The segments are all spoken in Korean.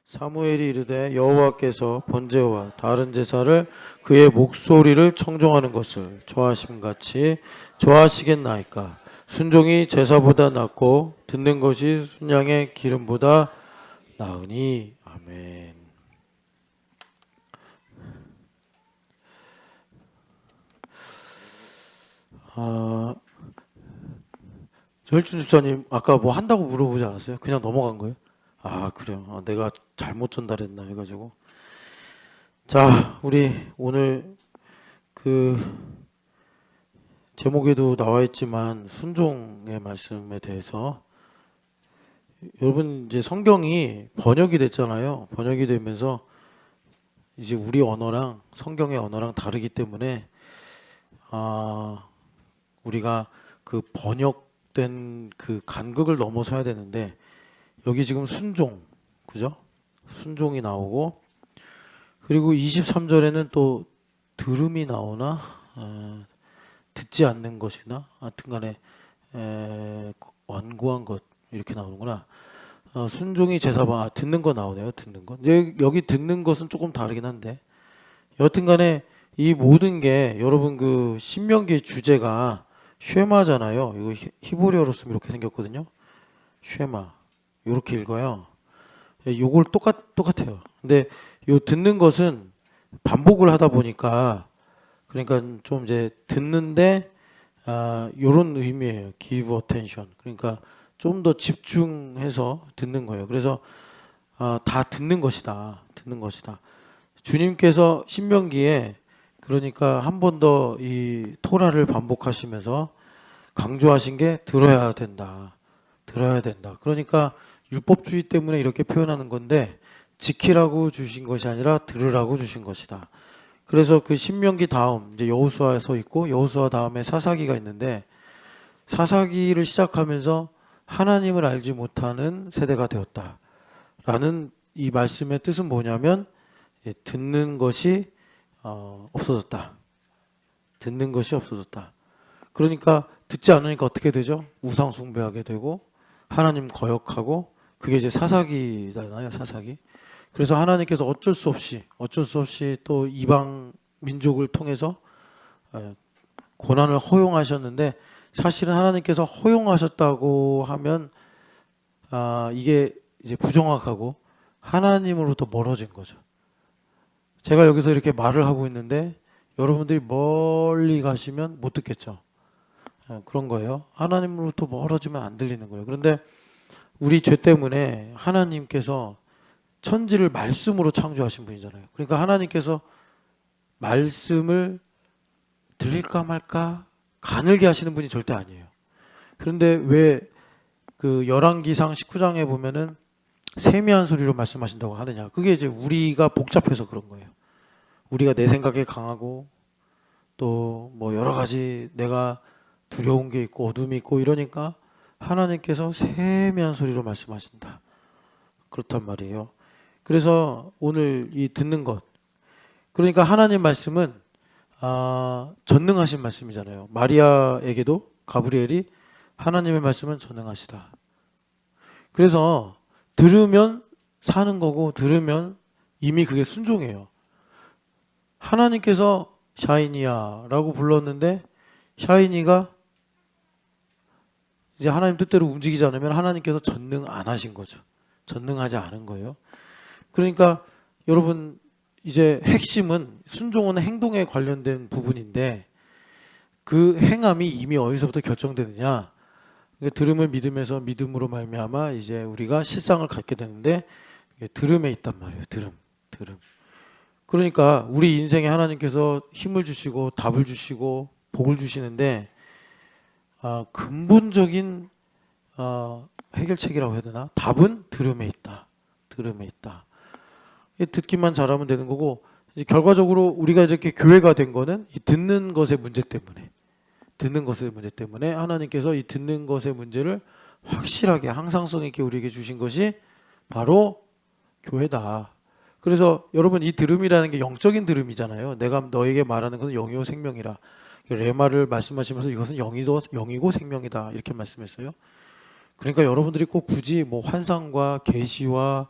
사무엘이 이르되 여호와께서 번제와 다른 제사를 그의 목소리를 청종하는 것을 좋아하심같이 좋아하시겠나이까. 순종이 제사보다 낫고 듣는 것이 순양의 기름보다 나으니. 아멘. 조일준 집사님 아까 뭐 한다고 물어보지 않았어요? 그냥 넘어간 거예요? 아, 그래요. 내가 잘못 전달했나 해가지고. 자, 우리 오늘 그 제목에도 나와 있지만 순종의 말씀에 대해서, 여러분 이제 성경이 번역이 됐잖아요. 번역이 되면서 이제 우리 언어랑 성경의 언어랑 다르기 때문에 우리가 그 번역된 그 간극을 넘어서야 되는데, 여기 지금 순종, 그죠? 순종이 나오고, 그리고 23절에는 또 들음이 나오나, 듣지 않는 것이나, 하여튼간에 완고한 것, 이렇게 나오는구나. 순종이 제사바, 듣는 거 나오네요. 듣는 거. 이제 여기 듣는 것은 조금 다르긴 한데, 여튼간에 이 모든 게, 여러분 그 신명기 주제가 쉐마잖아요. 이거 히브리어로 쓰면 이렇게 생겼거든요. 쉐마. 이렇게 읽어요. 요걸 똑같아요. 근데 요 듣는 것은 반복을 하다 보니까, 그러니까 좀 이제 듣는데 요런 의미예요. give attention. 그러니까 좀 더 집중해서 듣는 거예요. 그래서 다 듣는 것이다. 듣는 것이다. 주님께서 신명기에 그러니까 한 번 더 이 토라를 반복하시면서 강조하신 게 들어야 된다. 들어야 된다. 그러니까 율법주의 때문에 이렇게 표현하는 건데, 지키라고 주신 것이 아니라 들으라고 주신 것이다. 그래서 그 신명기 다음 이제 여호수아 서 있고, 여호수아 다음에 사사기가 있는데, 사사기를 시작하면서 하나님을 알지 못하는 세대가 되었다라는 이 말씀의 뜻은 뭐냐면, 듣는 것이 없어졌다. 듣는 것이 없어졌다. 그러니까 듣지 않으니까 어떻게 되죠? 우상 숭배하게 되고 하나님 거역하고, 그게 이제 사사기잖아요. 사사기. 그래서 하나님께서 어쩔 수 없이 또 이방 민족을 통해서 고난을 허용하셨는데, 사실은 하나님께서 허용하셨다고 하면 이게 이제 부정확하고 하나님으로부터 멀어진 거죠. 제가 여기서 이렇게 말을 하고 있는데 여러분들이 멀리 가시면 못 듣겠죠. 그런 거예요. 하나님으로부터 멀어지면 안 들리는 거예요. 그런데 우리 죄 때문에 하나님께서 천지를 말씀으로 창조하신 분이잖아요. 그러니까 하나님께서 말씀을 들릴까 말까 가늘게 하시는 분이 절대 아니에요. 그런데 왜 그 열왕기상 19장에 보면은 세미한 소리로 말씀하신다고 하느냐? 그게 이제 우리가 복잡해서 그런 거예요. 우리가 내 생각에 강하고, 또 뭐 여러 가지 내가 두려운 게 있고 어둠이 있고 이러니까 하나님께서 세미한 소리로 말씀하신다. 그렇단 말이에요. 그래서 오늘 이 듣는 것, 그러니까 하나님 말씀은 전능하신 말씀이잖아요. 마리아에게도 가브리엘이 하나님의 말씀은 전능하시다. 그래서 들으면 사는 거고, 들으면 이미 그게 순종이에요. 하나님께서 샤이니야 라고 불렀는데, 샤이니가 이제 하나님 뜻대로 움직이지 않으면 하나님께서 전능 안 하신 거죠. 전능하지 않은 거예요. 그러니까 여러분, 이제 핵심은, 순종은 행동에 관련된 부분인데, 그 행함이 이미 어디서부터 결정되느냐? 들음을 믿음에서 믿음으로 말미암아 이제 우리가 실상을 갖게 되는데, 들음에 있단 말이에요. 들음. 그러니까 우리 인생에 하나님께서 힘을 주시고 답을 주시고 복을 주시는데, 근본적인 해결책이라고 해야 되나? 답은 들음에 있다. 들음에 있다. 듣기만 잘하면 되는 거고, 이제 결과적으로 우리가 이렇게 교회가 된 거는 이 듣는 것의 문제 때문에, 하나님께서 이 듣는 것의 문제를 확실하게 항상성 있게 우리에게 주신 것이 바로 교회다. 그래서 여러분, 이 들음이라는 게 영적인 들음이잖아요. 내가 너에게 말하는 것은 영이요 생명이라. 레마를 말씀하시면서 이것은 영이고 생명이다 이렇게 말씀했어요. 그러니까 여러분들이 꼭 굳이 뭐 환상과 계시와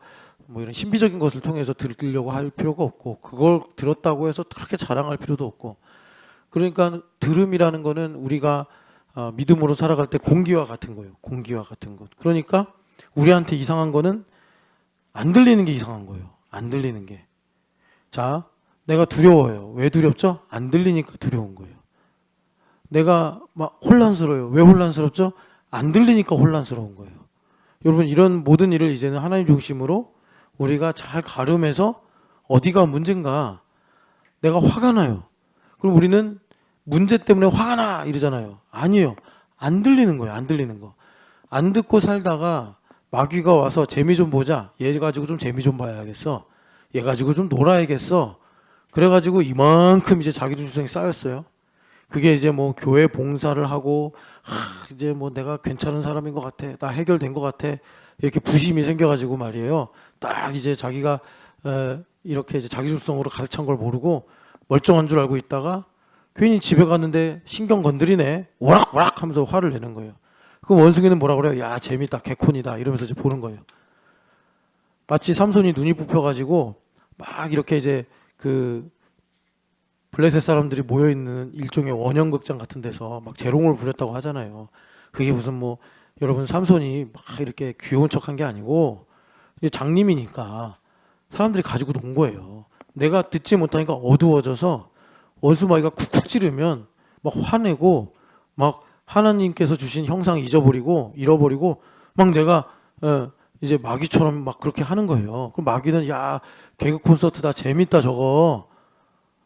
뭐 이런 신비적인 것을 통해서 들으려고 할 필요가 없고 그걸 들었다고 해서 그렇게 자랑할 필요도 없고 그러니까 들음이라는 거는 우리가 믿음으로 살아갈 때 공기와 같은 거예요. 공기와 같은 것. 그러니까 우리한테 이상한 거는 안 들리는 게 이상한 거예요. 안 들리는 게. 자, 내가 두려워요. 왜 두렵죠? 안 들리니까 두려운 거예요. 내가 막 혼란스러워요. 왜 혼란스럽죠? 안 들리니까 혼란스러운 거예요. 여러분 이런 모든 일을 이제는 하나님 중심으로 우리가 잘 가름해서 어디가 문제인가 내가 화가 나요. 그럼 우리는 문제 때문에 화가 나 이러잖아요. 아니에요. 안 들리는 거예요. 안 들리는 거. 안 듣고 살다가 마귀가 와서 재미 좀 보자. 얘 가지고 좀 재미 좀 봐야겠어. 얘 가지고 좀 놀아야겠어. 그래가지고 이만큼 이제 자기중심성이 쌓였어요. 그게 이제 뭐 교회 봉사를 하고 이제 뭐 내가 괜찮은 사람인 것 같아. 나 해결된 것 같아. 이렇게 부심이 생겨가지고 말이에요. 딱 이제 자기가 이렇게 이제 자기중심성으로 가득 찬 걸 모르고 멀쩡한 줄 알고 있다가 괜히 집에 갔는데 신경 건드리네. 오락오락 하면서 화를 내는 거예요. 그럼 원숭이는 뭐라 그래요? 야 재밌다 개콘이다 이러면서 이제 보는 거예요. 마치 삼손이 눈이 뽑혀가지고 막 이렇게 이제 그 블레셋 사람들이 모여있는 일종의 원형극장 같은 데서 막 재롱을 부렸다고 하잖아요. 그게 무슨 뭐 여러분 삼손이 막 이렇게 귀여운 척한 게 아니고 장님이니까 사람들이 가지고 논 거예요. 내가 듣지 못하니까 어두워져서 원수마귀가 쿡쿡 찌르면 막 화내고 막 하나님께서 주신 형상 잃어버리고 막 내가 이제 마귀처럼 막 그렇게 하는 거예요. 그럼 마귀는 야 개그 콘서트다 재밌다 저거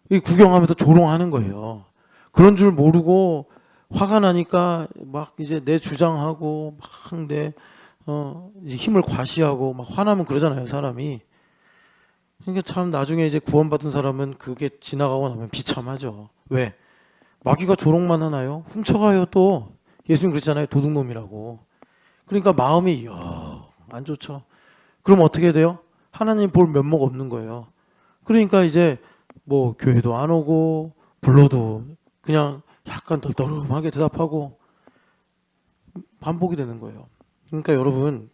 이 구경하면서 조롱하는 거예요. 그런 줄 모르고 화가 나니까 막 이제 내 주장하고 막 내 이제 힘을 과시하고 막 화나면 그러잖아요 사람이. 그러니까 참 나중에 이제 구원받은 사람은 그게 지나가고 나면 비참하죠. 왜? 마귀가 조롱만 하나요? 훔쳐가요 또. 예수님 그랬잖아요. 도둑놈이라고. 그러니까 마음이 안 좋죠. 그럼 어떻게 돼요? 하나님 볼 면목 없는 거예요. 그러니까 이제 뭐 교회도 안 오고 불러도 그냥 약간 덜덜하게 대답하고 반복이 되는 거예요. 그러니까 여러분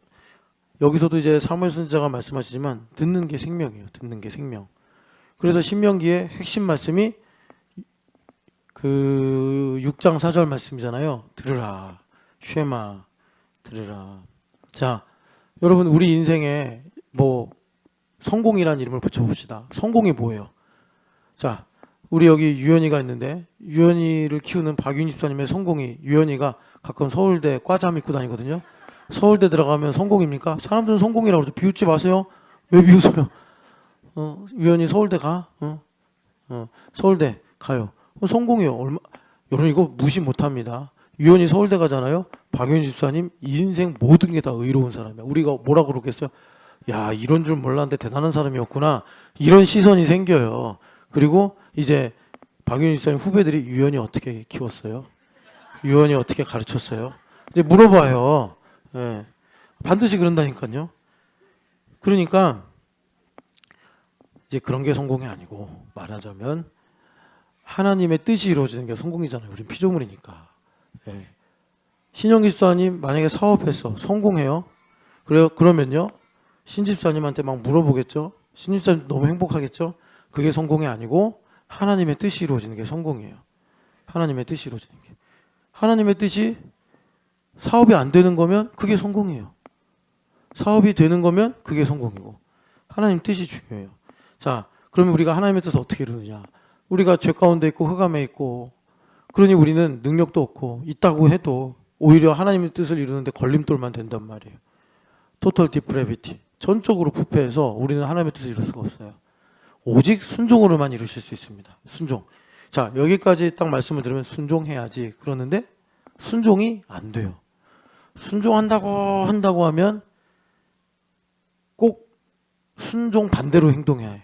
여기서도 이제 사무엘 선지자가 말씀하시지만 듣는 게 생명이에요. 듣는 게 생명. 그래서 신명기의 핵심 말씀이 그 6장 4절 말씀이잖아요. 들으라. 쉐마. 들으라. 자, 여러분 우리 인생에 뭐 성공이라는 이름을 붙여봅시다. 성공이 뭐예요? 자, 우리 여기 유연이가 있는데 유연이를 키우는 박윤희 집사님의 성공이 유연이가 가끔 서울대 과잠 입고 다니거든요. 서울대 들어가면 성공입니까? 사람들은 성공이라고 그러죠. 비웃지 마세요. 왜 비웃어요? 유연이 서울대 가? 서울대 가요. 성공이요. 여러분 이거 무시 못합니다. 유연이 서울대 가잖아요. 박윤희 집사님 인생 모든 게 다 의로운 사람이야. 우리가 뭐라 그러겠어요? 야 이런 줄 몰랐는데 대단한 사람이었구나. 이런 시선이 생겨요. 그리고 이제 박윤희 집사님 후배들이 유연이 어떻게 키웠어요? 유연이 어떻게 가르쳤어요? 이제 물어봐요. 예. 반드시 그런다니까요. 그러니까 이제 그런 게 성공이 아니고 말하자면 하나님의 뜻이 이루어지는 게 성공이잖아요. 우린 피조물이니까. 예. 신영기 집사님 만약에 사업했어. 성공해요. 그러면요. 신 집사님한테 막 물어보겠죠. 신 집사님 너무 행복하겠죠. 그게 성공이 아니고 하나님의 뜻이 이루어지는 게 성공이에요. 하나님의 뜻이 이루어지는 게. 하나님의 뜻이 사업이 안 되는 거면 그게 성공이에요. 사업이 되는 거면 그게 성공이고 하나님 뜻이 중요해요. 자, 그러면 우리가 하나님의 뜻을 어떻게 이루느냐? 우리가 죄 가운데 있고 흑암에 있고 그러니 우리는 능력도 없고 있다고 해도 오히려 하나님의 뜻을 이루는데 걸림돌만 된단 말이에요. 토털 디프레비티. 전적으로 부패해서 우리는 하나님의 뜻을 이룰 수가 없어요. 오직 순종으로만 이루실 수 있습니다. 순종. 자, 여기까지 딱 말씀을 들으면 순종해야지 그러는데 순종이 안 돼요. 순종한다고 하면 꼭 순종 반대로 행동해야 해.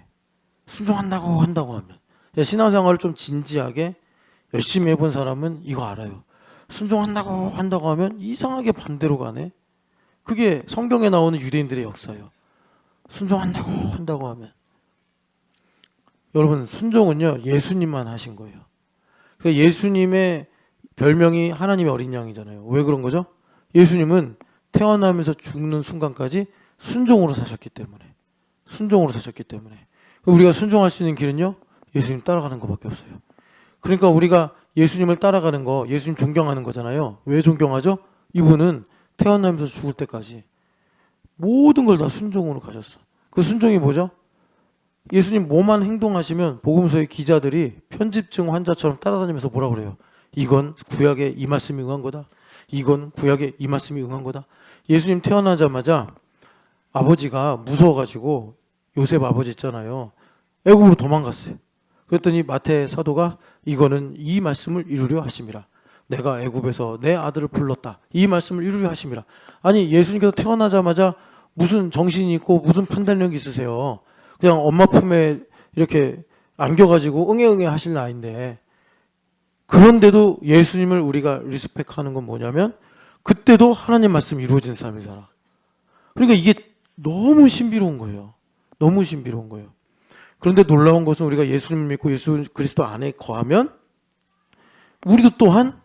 순종한다고 하면. 신앙생활을 좀 진지하게 열심히 해본 사람은 이거 알아요. 순종한다고 하면 이상하게 반대로 가네. 그게 성경에 나오는 유대인들의 역사예요. 순종한다고 하면. 여러분 순종은요 예수님만 하신 거예요. 그러니까 예수님의 별명이 하나님의 어린 양이잖아요. 왜 그런 거죠? 예수님은 태어나면서 죽는 순간까지 순종으로 사셨기 때문에. 순종으로 사셨기 때문에. 우리가 순종할 수 있는 길은요, 예수님 따라가는 것밖에 없어요. 그러니까 우리가 예수님을 따라가는 거, 예수님 존경하는 거잖아요. 왜 존경하죠? 이분은 태어나면서 죽을 때까지 모든 걸 다 순종으로 가셨어. 그 순종이 뭐죠? 예수님 뭐만 행동하시면 복음서의 기자들이 편집증 환자처럼 따라다니면서 뭐라 그래요? 이건 구약에 이 말씀이 응한 거다. 이건 구약에 이 말씀이 응한 거다. 예수님 태어나자마자 아버지가 무서워가지고 요셉 아버지 있잖아요. 애국으로 도망갔어요. 그랬더니 마태 사도가 이거는 이 말씀을 이루려 하심이라. 내가 애굽에서 내 아들을 불렀다. 이 말씀을 이루려 하심이라. 아니 예수님께서 태어나자마자 무슨 정신이 있고 무슨 판단력이 있으세요. 그냥 엄마 품에 이렇게 안겨가지고 응애 하실 나이인데, 그런데도 예수님을 우리가 리스펙하는 건 뭐냐면 그때도 하나님 말씀이 이루어지는 사람이잖아. 그러니까 이게 너무 신비로운 거예요. 너무 신비로운 거예요. 그런데 놀라운 것은 우리가 예수님을 믿고 예수 그리스도 안에 거하면 우리도 또한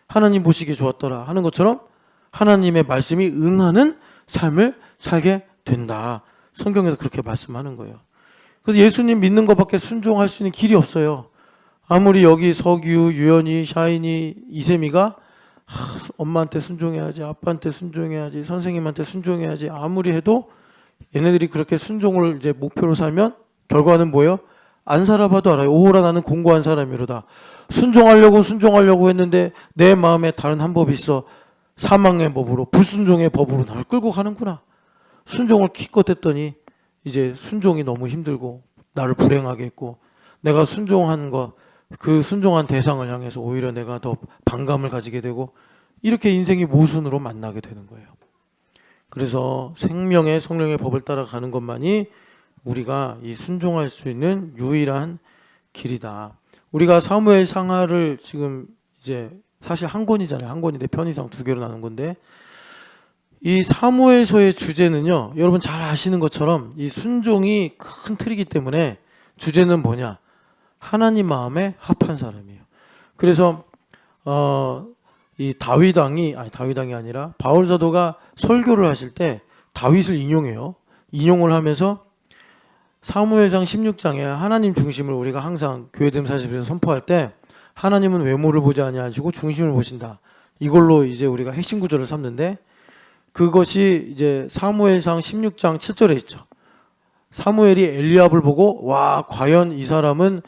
하나님 보시기에 좋았더라 하는 것처럼 하나님의 말씀이 응하는 삶을 살게 된다. 성경에서 그렇게 말씀하는 거예요. 그래서 예수님 믿는 것밖에 순종할 수 있는 길이 없어요. 아무리 여기 석유, 유연이, 샤이니, 이세미가 엄마한테 순종해야지, 아빠한테 순종해야지, 선생님한테 순종해야지 아무리 해도 얘네들이 그렇게 순종을 이제 목표로 살면 결과는 뭐예요? 안 살아봐도 알아요. 오호라 나는 공고한 사람이로다. 순종하려고 했는데 내 마음에 다른 한 법이 있어. 사망의 법으로, 불순종의 법으로 나를 끌고 가는구나. 순종을 기껏 했더니 이제 순종이 너무 힘들고 나를 불행하게 했고, 내가 순종한 거, 그 순종한 대상을 향해서 오히려 내가 더 반감을 가지게 되고, 이렇게 인생이 모순으로 만나게 되는 거예요. 그래서 생명의 성령의 법을 따라가는 것만이 우리가 이 순종할 수 있는 유일한 길이다. 우리가 사무엘 상하를 지금 이제 사실 한 권이잖아요. 한 권인데 편의상 두 개로 나눈 건데, 이 사무엘서의 주제는요, 여러분 잘 아시는 것처럼 이 순종이 큰 틀이기 때문에 주제는 뭐냐? 하나님 마음에 합한 사람이에요. 그래서 이 다윗왕이 아니라 바울 사도가 설교를 하실 때 다윗을 인용해요. 인용을 하면서 사무엘상 16장에 하나님 중심을 우리가 항상 교회됨 40에서 선포할 때 하나님은 외모를 보지 아니하시고 중심을 보신다. 이걸로 이제 우리가 핵심 구절을 삼는데, 그것이 이제 사무엘상 16장 7절에 있죠. 사무엘이 엘리압을 보고 와 과연 이 사람은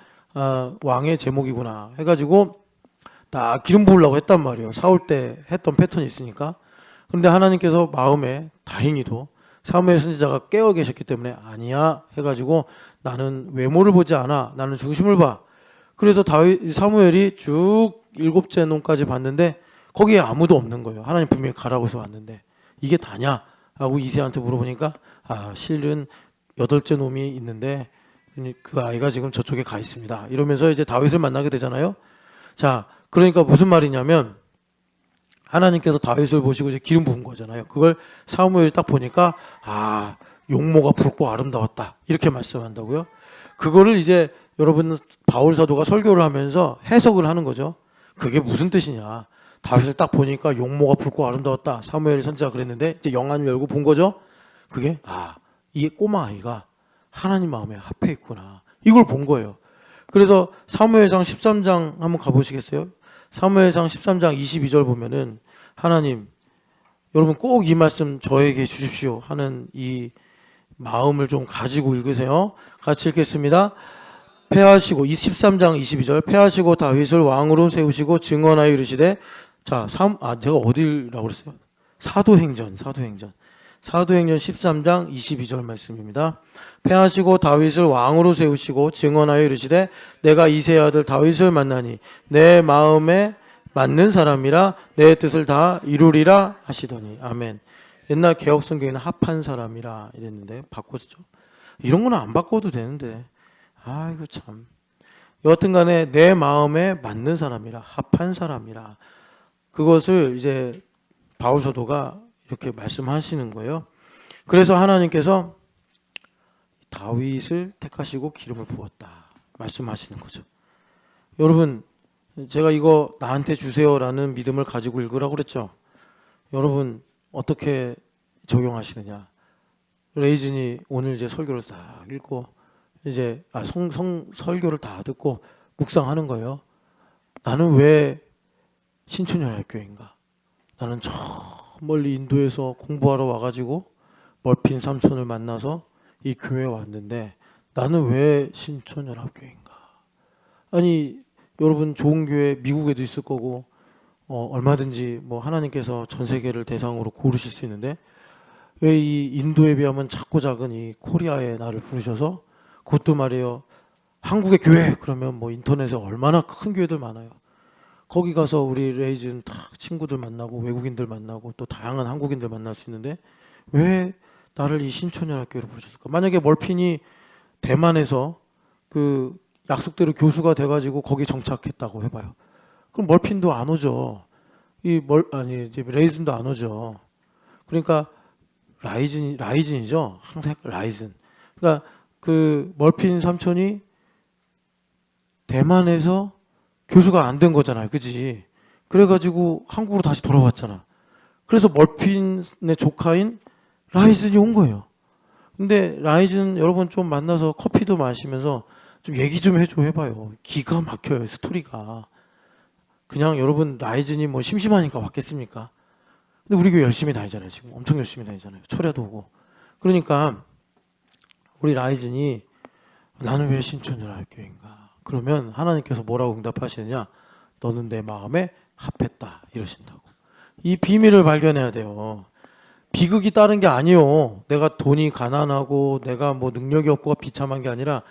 왕의 제목이구나 해가지고 다 기름 부으려고 했단 말이에요. 사울 때 했던 패턴이 있으니까. 그런데 하나님께서 마음에 다행히도 사무엘 선지자가 깨어 계셨기 때문에 아니야 해가지고 나는 외모를 보지 않아, 나는 중심을 봐. 그래서 사무엘이 쭉 7째 놈까지 봤는데 거기에 아무도 없는 거예요. 하나님 분명히 가라고 해서 왔는데 이게 다냐 하고 이새한테 물어보니까 실은 8째 놈이 있는데 그 아이가 지금 저쪽에 가 있습니다. 이러면서 이제 다윗을 만나게 되잖아요. 자, 그러니까 무슨 말이냐면 하나님께서 다윗을 보시고 이제 기름 부은 거잖아요. 그걸 사무엘이 딱 보니까 용모가 붉고 아름다웠다 이렇게 말씀한다고요. 그거를 이제 여러분 바울 사도가 설교를 하면서 해석을 하는 거죠. 그게 무슨 뜻이냐? 다윗을 딱 보니까 용모가 붉고 아름다웠다. 사무엘 선지자가 그랬는데 이제 영안을 열고 본 거죠. 그게 이 꼬마 아이가 하나님 마음에 합해 있구나. 이걸 본 거예요. 그래서 사무엘상 13장 한번 가보시겠어요? 사무엘상 13장 22절 보면은 하나님, 여러분 꼭 이 말씀 저에게 주십시오 하는 이 마음을 좀 가지고 읽으세요. 같이 읽겠습니다. 패하시고 13장 22절 패하시고 다윗을 왕으로 세우시고 증언하여 이르시되, 자, 제가 어디라고 그랬어요? 사도행전 13장 22절 말씀입니다. 패하시고 다윗을 왕으로 세우시고 증언하여 이르시되 내가 이새의 아들 다윗을 만나니 내 마음에 맞는 사람이라 내 뜻을 다 이루리라 하시더니. 아멘. 옛날 개혁 성경에는 합한 사람이라 이랬는데 바꿨죠. 이런 거는 안 바꿔도 되는데 아이고 참. 여하튼 간에 내 마음에 맞는 사람이라, 합한 사람이라, 그것을 이제 바울 사도가 이렇게 말씀하시는 거예요. 그래서 하나님께서 다윗을 택하시고 기름을 부었다 말씀하시는 거죠. 여러분, 제가 이거 나한테 주세요라는 믿음을 가지고 읽으라고 그랬죠. 여러분 어떻게 적용하시느냐? 레이진이 오늘 이제 설교를 싹 읽고 이제 설교를 다 듣고 묵상하는 거예요. 나는 왜 신촌연합교회인가? 나는 저 멀리 인도에서 공부하러 와가지고 멀핀 삼촌을 만나서 이 교회에 왔는데 나는 왜 신촌연합교회인가? 아니 여러분 좋은 교회 미국에도 있을 거고 얼마든지 뭐 하나님께서 전 세계를 대상으로 고르실 수 있는데 왜 이 인도에 비하면 작고 작은 이 코리아에 나를 부르셔서 그것도 말이에요. 한국의 교회 그러면 뭐 인터넷에 얼마나 큰 교회들 많아요. 거기 가서 우리 레이즌 다 친구들 만나고 외국인들 만나고 또 다양한 한국인들 만날 수 있는데 왜 나를 이 신촌연합교회로 부르셨을까? 만약에 멀핀이 대만에서 그 약속대로 교수가 돼가지고 거기 정착했다고 해봐요. 그럼 멀핀도 안 오죠. 이제 레이즌도 안 오죠. 그러니까 라이즌이죠. 항상 라이즌. 그러니까 그 멀핀 삼촌이 대만에서 교수가 안 된 거잖아요. 그지? 그래가지고 한국으로 다시 돌아왔잖아. 그래서 멀핀의 조카인 라이즌이 온 거예요. 근데 라이즌 여러분 좀 만나서 커피도 마시면서 좀 얘기 좀 해봐요. 기가 막혀요. 스토리가. 그냥 여러분 라이즌이 뭐 심심하니까 왔겠습니까? 근데 우리 교회 열심히 다니잖아요. 지금 엄청 열심히 다니잖아요. 철야도 오고. 그러니까 우리 라이즌이 나는 왜 신촌연합교회인가? 그러면 하나님께서 뭐라고 응답하시느냐? 너는 내 마음에 합했다 이러신다고. 이 비밀을 발견해야 돼요. 비극이 따른 게 아니요. 내가 돈이 가난하고 내가 뭐 능력이 없고 비참한 게 아니라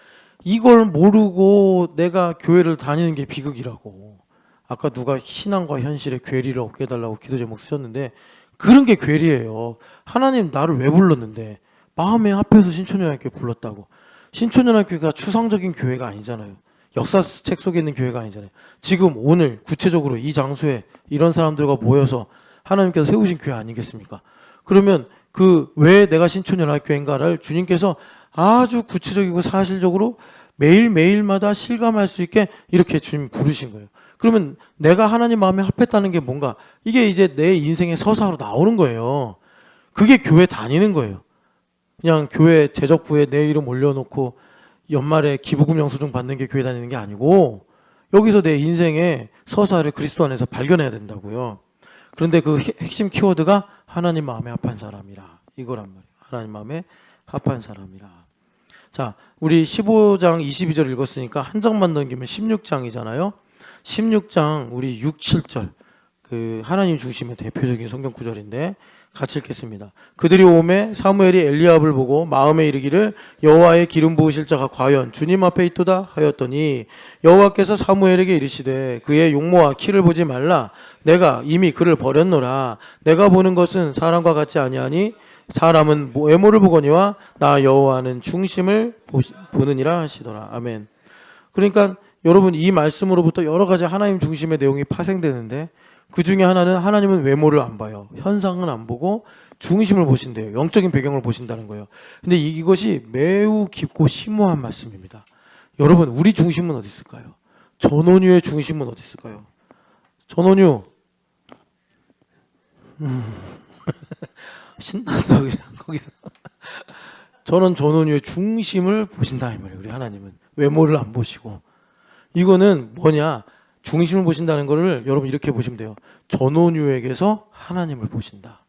이걸 모르고 내가 교회를 다니는 게 비극이라고. 아까 누가 신앙과 현실의 괴리를 없게 해달라고 기도 제목 쓰셨는데 그런 게 괴리예요. 하나님 나를 왜 불렀는데 마음에 합해서 신촌연합교회 불렀다고. 신촌연합교회가 추상적인 교회가 아니잖아요. 역사책 속에 있는 교회가 아니잖아요. 지금 오늘 구체적으로 이 장소에 이런 사람들과 모여서 하나님께서 세우신 교회 아니겠습니까? 그러면 그 왜 내가 신촌연합교회인가를 주님께서 아주 구체적이고 사실적으로 매일매일마다 실감할 수 있게 이렇게 주님 부르신 거예요. 그러면 내가 하나님 마음에 합했다는 게 뭔가 이게 이제 내 인생의 서사로 나오는 거예요. 그게 교회 다니는 거예요. 그냥 교회 재적부에 내 이름 올려놓고 연말에 기부금 영수증 받는 게 교회 다니는 게 아니고 여기서 내 인생의 서사를 그리스도 안에서 발견해야 된다고요. 그런데 그 핵심 키워드가 하나님 마음에 합한 사람이라 이거란 말이에요. 하나님 마음에 합한 사람이라. 자, 우리 15장 22절 읽었으니까 한 장만 넘기면 16장이잖아요. 16장 우리 6, 7절 그 하나님 중심의 대표적인 성경 구절인데 같이 읽겠습니다. 그들이 오매 사무엘이 엘리압을 보고 마음에 이르기를 여호와의 기름 부으실 자가 과연 주님 앞에 있도다 하였더니 여호와께서 사무엘에게 이르시되 그의 용모와 키를 보지 말라. 내가 이미 그를 버렸노라. 내가 보는 것은 사람과 같지 아니하니 사람은 외모를 보거니와 나 여호와는 중심을 보느니라 하시더라. 아멘. 그러니까 여러분 이 말씀으로부터 여러 가지 하나님 중심의 내용이 파생되는데 그 중에 하나는 하나님은 외모를 안 봐요. 현상은 안 보고 중심을 보신대요. 영적인 배경을 보신다는 거예요. 근데 이것이 매우 깊고 심오한 말씀입니다. 여러분 우리 중심은 어디 있을까요? 전원유의 중심은 어디 있을까요? 전원유 신났어 그냥 거기서 전원유의 중심을 보신다 이 말이에요. 우리 하나님은 외모를 안 보시고 이거는 뭐냐? 중심을 보신다는 거를 여러분 이렇게 보시면 돼요. 전원유에게서 하나님을 보신다.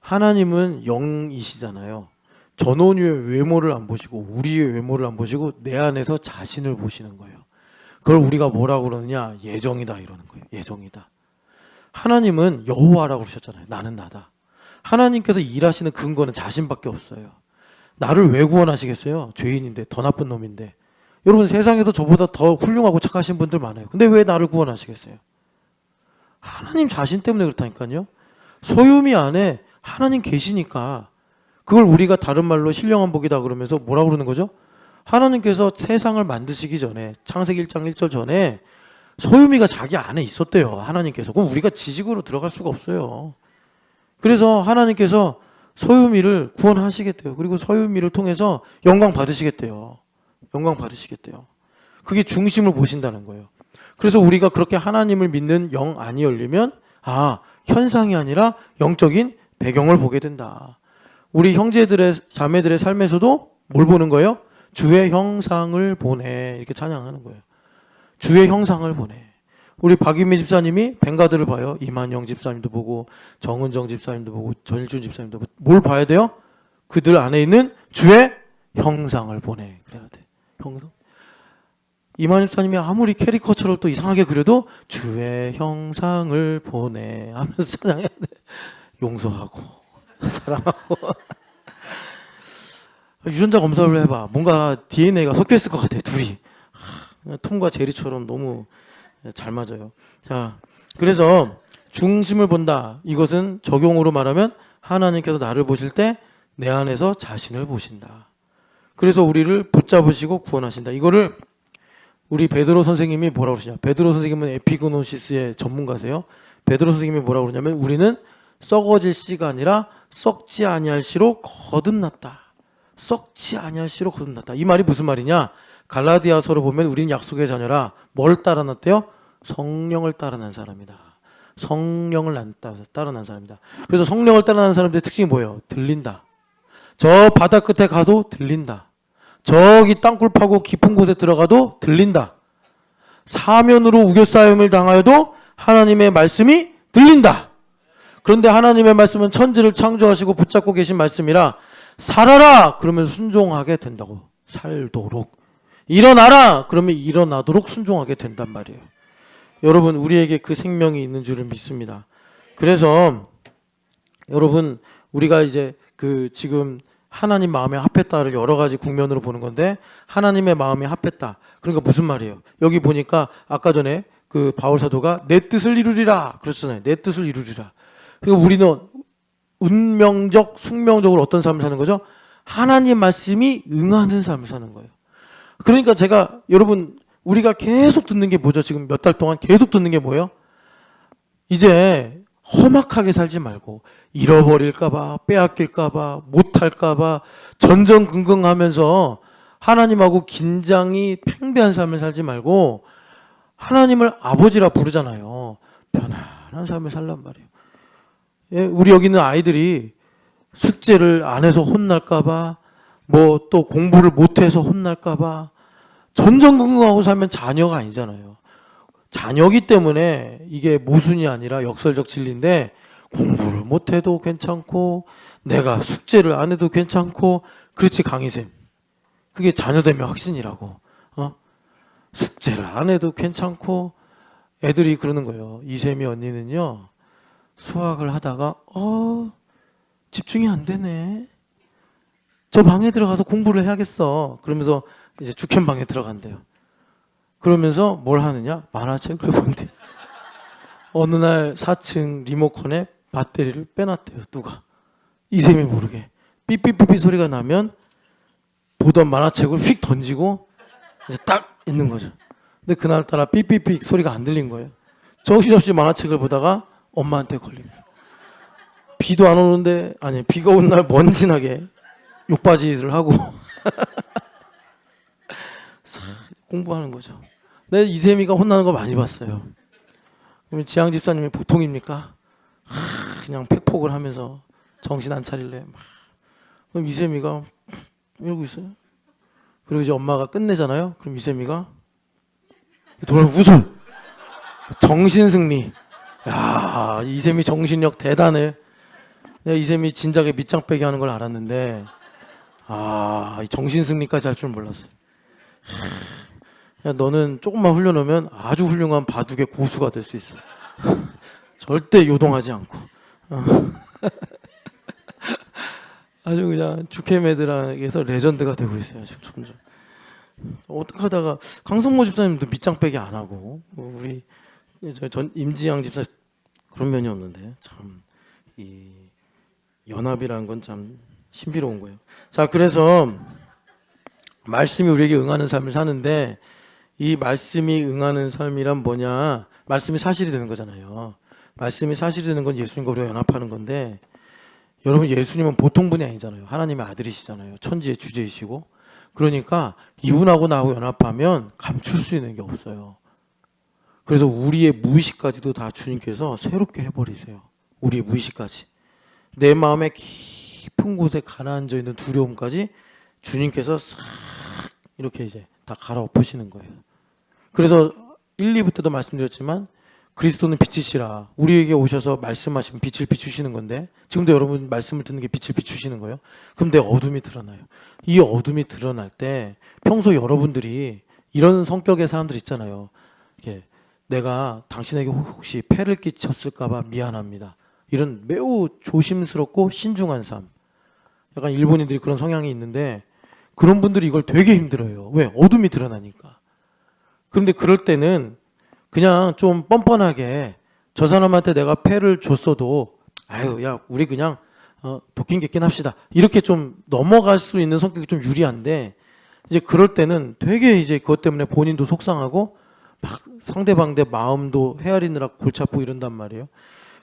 하나님은 영이시잖아요. 전원유의 외모를 안 보시고 우리의 외모를 안 보시고 내 안에서 자신을 보시는 거예요. 그걸 우리가 뭐라고 그러느냐? 예정이다 이러는 거예요. 예정이다. 하나님은 여호와라고 그러셨잖아요. 나는 나다. 하나님께서 일하시는 근거는 자신밖에 없어요. 나를 왜 구원하시겠어요? 죄인인데 더 나쁜 놈인데. 여러분 세상에서 저보다 더 훌륭하고 착하신 분들 많아요. 근데 왜 나를 구원하시겠어요? 하나님 자신 때문에 그렇다니까요. 소유미 안에 하나님 계시니까 그걸 우리가 다른 말로 신령한 복이다 그러면서 뭐라고 그러는 거죠? 하나님께서 세상을 만드시기 전에 창세기 1장 1절 전에 소유미가 자기 안에 있었대요. 하나님께서. 그럼 우리가 지식으로 들어갈 수가 없어요. 그래서 하나님께서 소유미를 구원하시겠대요. 그리고 소유미를 통해서 영광 받으시겠대요. 영광 받으시겠대요. 그게 중심을 보신다는 거예요. 그래서 우리가 그렇게 하나님을 믿는 영 안이 열리면 현상이 아니라 영적인 배경을 보게 된다. 우리 형제들의 자매들의 삶에서도 뭘 보는 거예요? 주의 형상을 보내. 이렇게 찬양하는 거예요. 주의 형상을 보내. 우리 박유미 집사님이 벵가드를 봐요. 이만영 집사님도 보고 정은정 집사님도 보고 전일준 집사님도 보고 뭘 봐야 돼요? 그들 안에 있는 주의 형상을 보내. 그래야 돼. 형상. 이만영 집사님이 아무리 캐리커처를 또 이상하게 그려도 주의 형상을 보내 하면서 찬양해야 돼. 용서하고 사랑하고. 유전자 검사를 해봐. 뭔가 DNA가 섞여 있을 것 같아. 둘이. 톰과 제리처럼 너무 잘 맞아요. 자, 그래서 중심을 본다. 이것은 적용으로 말하면 하나님께서 나를 보실 때 내 안에서 자신을 보신다. 그래서 우리를 붙잡으시고 구원하신다. 이거를 우리 베드로 선생님이 뭐라고 그러시냐. 베드로 선생님은 에피그노시스의 전문가세요. 베드로 선생님이 뭐라고 그러냐면 우리는 썩어질 씨가 아니라 썩지 아니할 씨로 거듭났다. 썩지 아니할 씨로 거듭났다. 이 말이 무슨 말이냐? 갈라디아서를 보면 우리는 약속의 자녀라. 뭘 따라났대요? 성령을 따라난 사람이다. 성령을 따라난 사람이다. 그래서 성령을 따라난 사람들의 특징이 뭐예요? 들린다. 저 바다 끝에 가도 들린다. 저기 땅굴 파고 깊은 곳에 들어가도 들린다. 사면으로 우겨싸임을 당하여도 하나님의 말씀이 들린다. 그런데 하나님의 말씀은 천지를 창조하시고 붙잡고 계신 말씀이라 살아라! 그러면 순종하게 된다고. 살도록. 일어나라! 그러면 일어나도록 순종하게 된단 말이에요. 여러분, 우리에게 그 생명이 있는 줄을 믿습니다. 그래서 여러분, 우리가 이제 지금 하나님 마음에 합했다를 여러 가지 국면으로 보는 건데, 하나님의 마음에 합했다. 그러니까 무슨 말이에요? 여기 보니까 아까 전에 바울 사도가 내 뜻을 이루리라 그랬잖아요. 내 뜻을 이루리라. 그러니까 우리는 운명적, 숙명적으로 어떤 삶을 사는 거죠? 하나님 말씀이 응하는 삶을 사는 거예요. 그러니까 제가 여러분, 우리가 계속 듣는 게 뭐죠? 지금 몇 달 동안 계속 듣는 게 뭐예요? 이제 험악하게 살지 말고 잃어버릴까봐, 빼앗길까봐, 못할까봐 전전긍긍하면서 하나님하고 긴장이 팽배한 삶을 살지 말고 하나님을 아버지라 부르잖아요. 편안한 삶을 살란 말이에요. 예, 우리 여기 있는 아이들이 숙제를 안 해서 혼날까봐, 뭐 또 공부를 못해서 혼날까봐 전전긍긍하고 살면 자녀가 아니잖아요. 자녀기 때문에 이게 모순이 아니라 역설적 진리인데, 공부를 못해도 괜찮고 내가 숙제를 안 해도 괜찮고, 그렇지 강희쌤, 그게 자녀 되면 확신이라고. 숙제를 안 해도 괜찮고. 애들이 그러는 거예요. 이샘이 언니는요, 수학을 하다가 집중이 안 되네. 저 방에 들어가서 공부를 해야겠어. 그러면서 이제 주캠방에 들어간대요. 그러면서 뭘 하느냐? 만화책을 본대요. 어느 날 4층 리모컨에 배터리를 빼놨대요. 누가? 이샘이 모르게. 삐삐삐삐 소리가 나면 보던 만화책을 휙 던지고 이제 딱 있는 거죠. 근데 그날따라 삐삐삐 소리가 안 들린 거예요. 정신없이 만화책을 보다가 엄마한테 걸린 거예요. 비도 안 오는데, 아니 비가 온 날 먼지나게 욕바지를 하고 공부하는 거죠. 내 이세미가 혼나는 거 많이 봤어요. 그러면 지향 집사님이 보통입니까? 그냥 팩폭을 하면서 정신 안 차릴래. 그럼 이세미가 이러고 있어요. 그리고 이제 엄마가 끝내잖아요. 그럼 이세미가 돌아 웃어. 정신승리. 야, 이세미 정신력 대단해. 내가 이세미 진작에 밑장 빼기 하는 걸 알았는데, 이 정신승리까지 할 줄 몰랐어요. 야, 너는 조금만 훈련하면 아주 훌륭한 바둑의 고수가 될 수 있어. 절대 요동하지 않고. 아주 그냥 주캠 애들에게서 레전드가 되고 있어요. 지금 점점. 어떻게 하다가 강성모 집사님도 밑장 빼기 안 하고, 우리 임지양 집사 그런 면이 없는데, 참 이 연합이라는 건 참 신비로운 거예요. 자, 그래서 말씀이 우리에게 응하는 삶을 사는데, 이 말씀이 응하는 삶이란 뭐냐? 말씀이 사실이 되는 거잖아요. 말씀이 사실이 되는 건 예수님과 우리가 연합하는 건데, 여러분, 예수님은 보통 분이 아니잖아요. 하나님의 아들이시잖아요. 천지의 주제이시고. 그러니까 이분하고 나하고 연합하면 감출 수 있는 게 없어요. 그래서 우리의 무의식까지도 다 주님께서 새롭게 해버리세요. 우리의 무의식까지. 내 마음에 깊은 곳에 가라앉아 있는 두려움까지 주님께서 싹 이렇게 이제 다 갈아엎으시는 거예요. 그래서 1, 2부 때도 말씀드렸지만 그리스도는 빛이시라 우리에게 오셔서 말씀하시면 빛을 비추시는 건데 지금도 여러분 말씀을 듣는 게 빛을 비추시는 거예요. 그럼 내 어둠이 드러나요. 이 어둠이 드러날 때 평소 여러분들이 이런 성격의 사람들 있잖아요. 이게 내가 당신에게 혹시 폐를 끼쳤을까 봐 미안합니다. 이런 매우 조심스럽고 신중한 삶. 약간 일본인들이 그런 성향이 있는데 그런 분들이 이걸 되게 힘들어요. 왜? 어둠이 드러나니까. 그런데 그럴 때는 그냥 좀 뻔뻔하게 저 사람한테 내가 폐를 줬어도 아유 야 우리 그냥 도끼 객긴 합시다. 이렇게 좀 넘어갈 수 있는 성격이 좀 유리한데 이제 그럴 때는 되게 이제 그것 때문에 본인도 속상하고 막 상대방의 마음도 헤아리느라 골치 아프고 이런단 말이에요.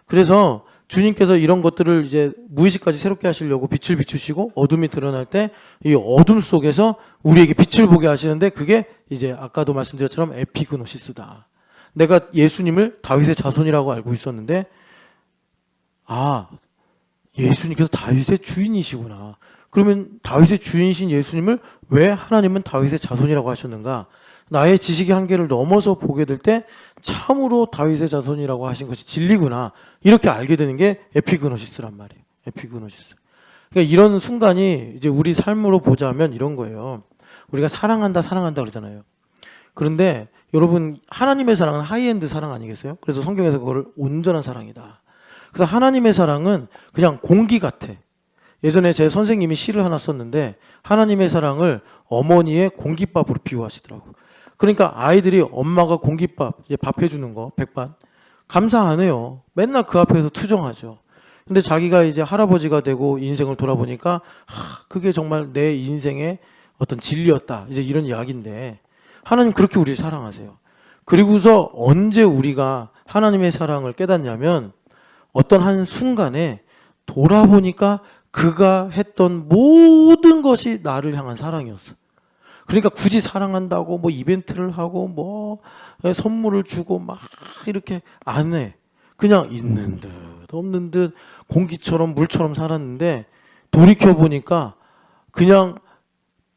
그래서 주님께서 이런 것들을 이제 무의식까지 새롭게 하시려고 빛을 비추시고 어둠이 드러날 때 이 어둠 속에서 우리에게 빛을 보게 하시는데 그게 이제 아까도 말씀드렸처럼 에피그노시스다. 내가 예수님을 다윗의 자손이라고 알고 있었는데 아 예수님께서 다윗의 주인이시구나. 그러면 다윗의 주인이신 예수님을 왜 하나님은 다윗의 자손이라고 하셨는가? 나의 지식의 한계를 넘어서 보게 될 때 참으로 다윗의 자손이라고 하신 것이 진리구나. 이렇게 알게 되는 게 에피그노시스란 말이에요. 에피그노시스. 그러니까 이런 순간이 이제 우리 삶으로 보자면 이런 거예요. 우리가 사랑한다 그러잖아요. 그런데 여러분 하나님의 사랑은 하이엔드 사랑 아니겠어요? 그래서 성경에서 그걸 온전한 사랑이다. 그래서 하나님의 사랑은 그냥 공기 같아. 예전에 제 선생님이 시를 하나 썼는데 하나님의 사랑을 어머니의 공깃밥으로 비유하시더라고. 그러니까 아이들이 엄마가 공깃밥 이제 밥 해주는 거 백반 감사 안 해요. 맨날 그 앞에서 투정하죠. 근데 자기가 이제 할아버지가 되고 인생을 돌아보니까 그게 정말 내 인생의 어떤 진리였다. 이제 이런 이야기인데 하나님 그렇게 우리를 사랑하세요. 그리고서 언제 우리가 하나님의 사랑을 깨닫냐면 어떤 한 순간에 돌아보니까 그가 했던 모든 것이 나를 향한 사랑이었어. 그러니까 굳이 사랑한다고 뭐 이벤트를 하고 뭐 선물을 주고 막 이렇게 안 해. 그냥 있는 듯 없는 듯 공기처럼 물처럼 살았는데 돌이켜보니까 그냥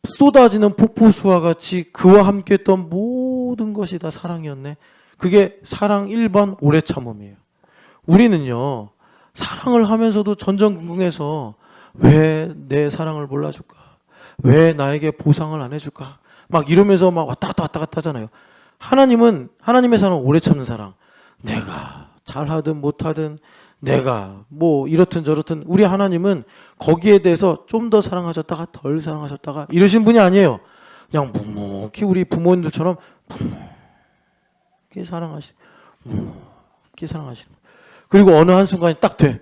쏟아지는 폭포수와 같이 그와 함께 했던 모든 것이 다 사랑이었네. 그게 사랑 1번 오래 참음이에요. 우리는요 사랑을 하면서도 전전긍긍해서 왜 내 사랑을 몰라줄까? 왜 나에게 보상을 안 해줄까? 막 이러면서 막 왔다 갔다 하잖아요. 하나님은 하나님의 사랑은 오래 참는 사랑. 내가 잘하든 못하든 내가 뭐 이렇든 저렇든 우리 하나님은 거기에 대해서 좀 더 사랑하셨다가 덜 사랑하셨다가 이러신 분이 아니에요. 그냥 묵묵히 우리 부모님들처럼 묵묵히 사랑하시는 그리고 어느 한순간에 딱 돼.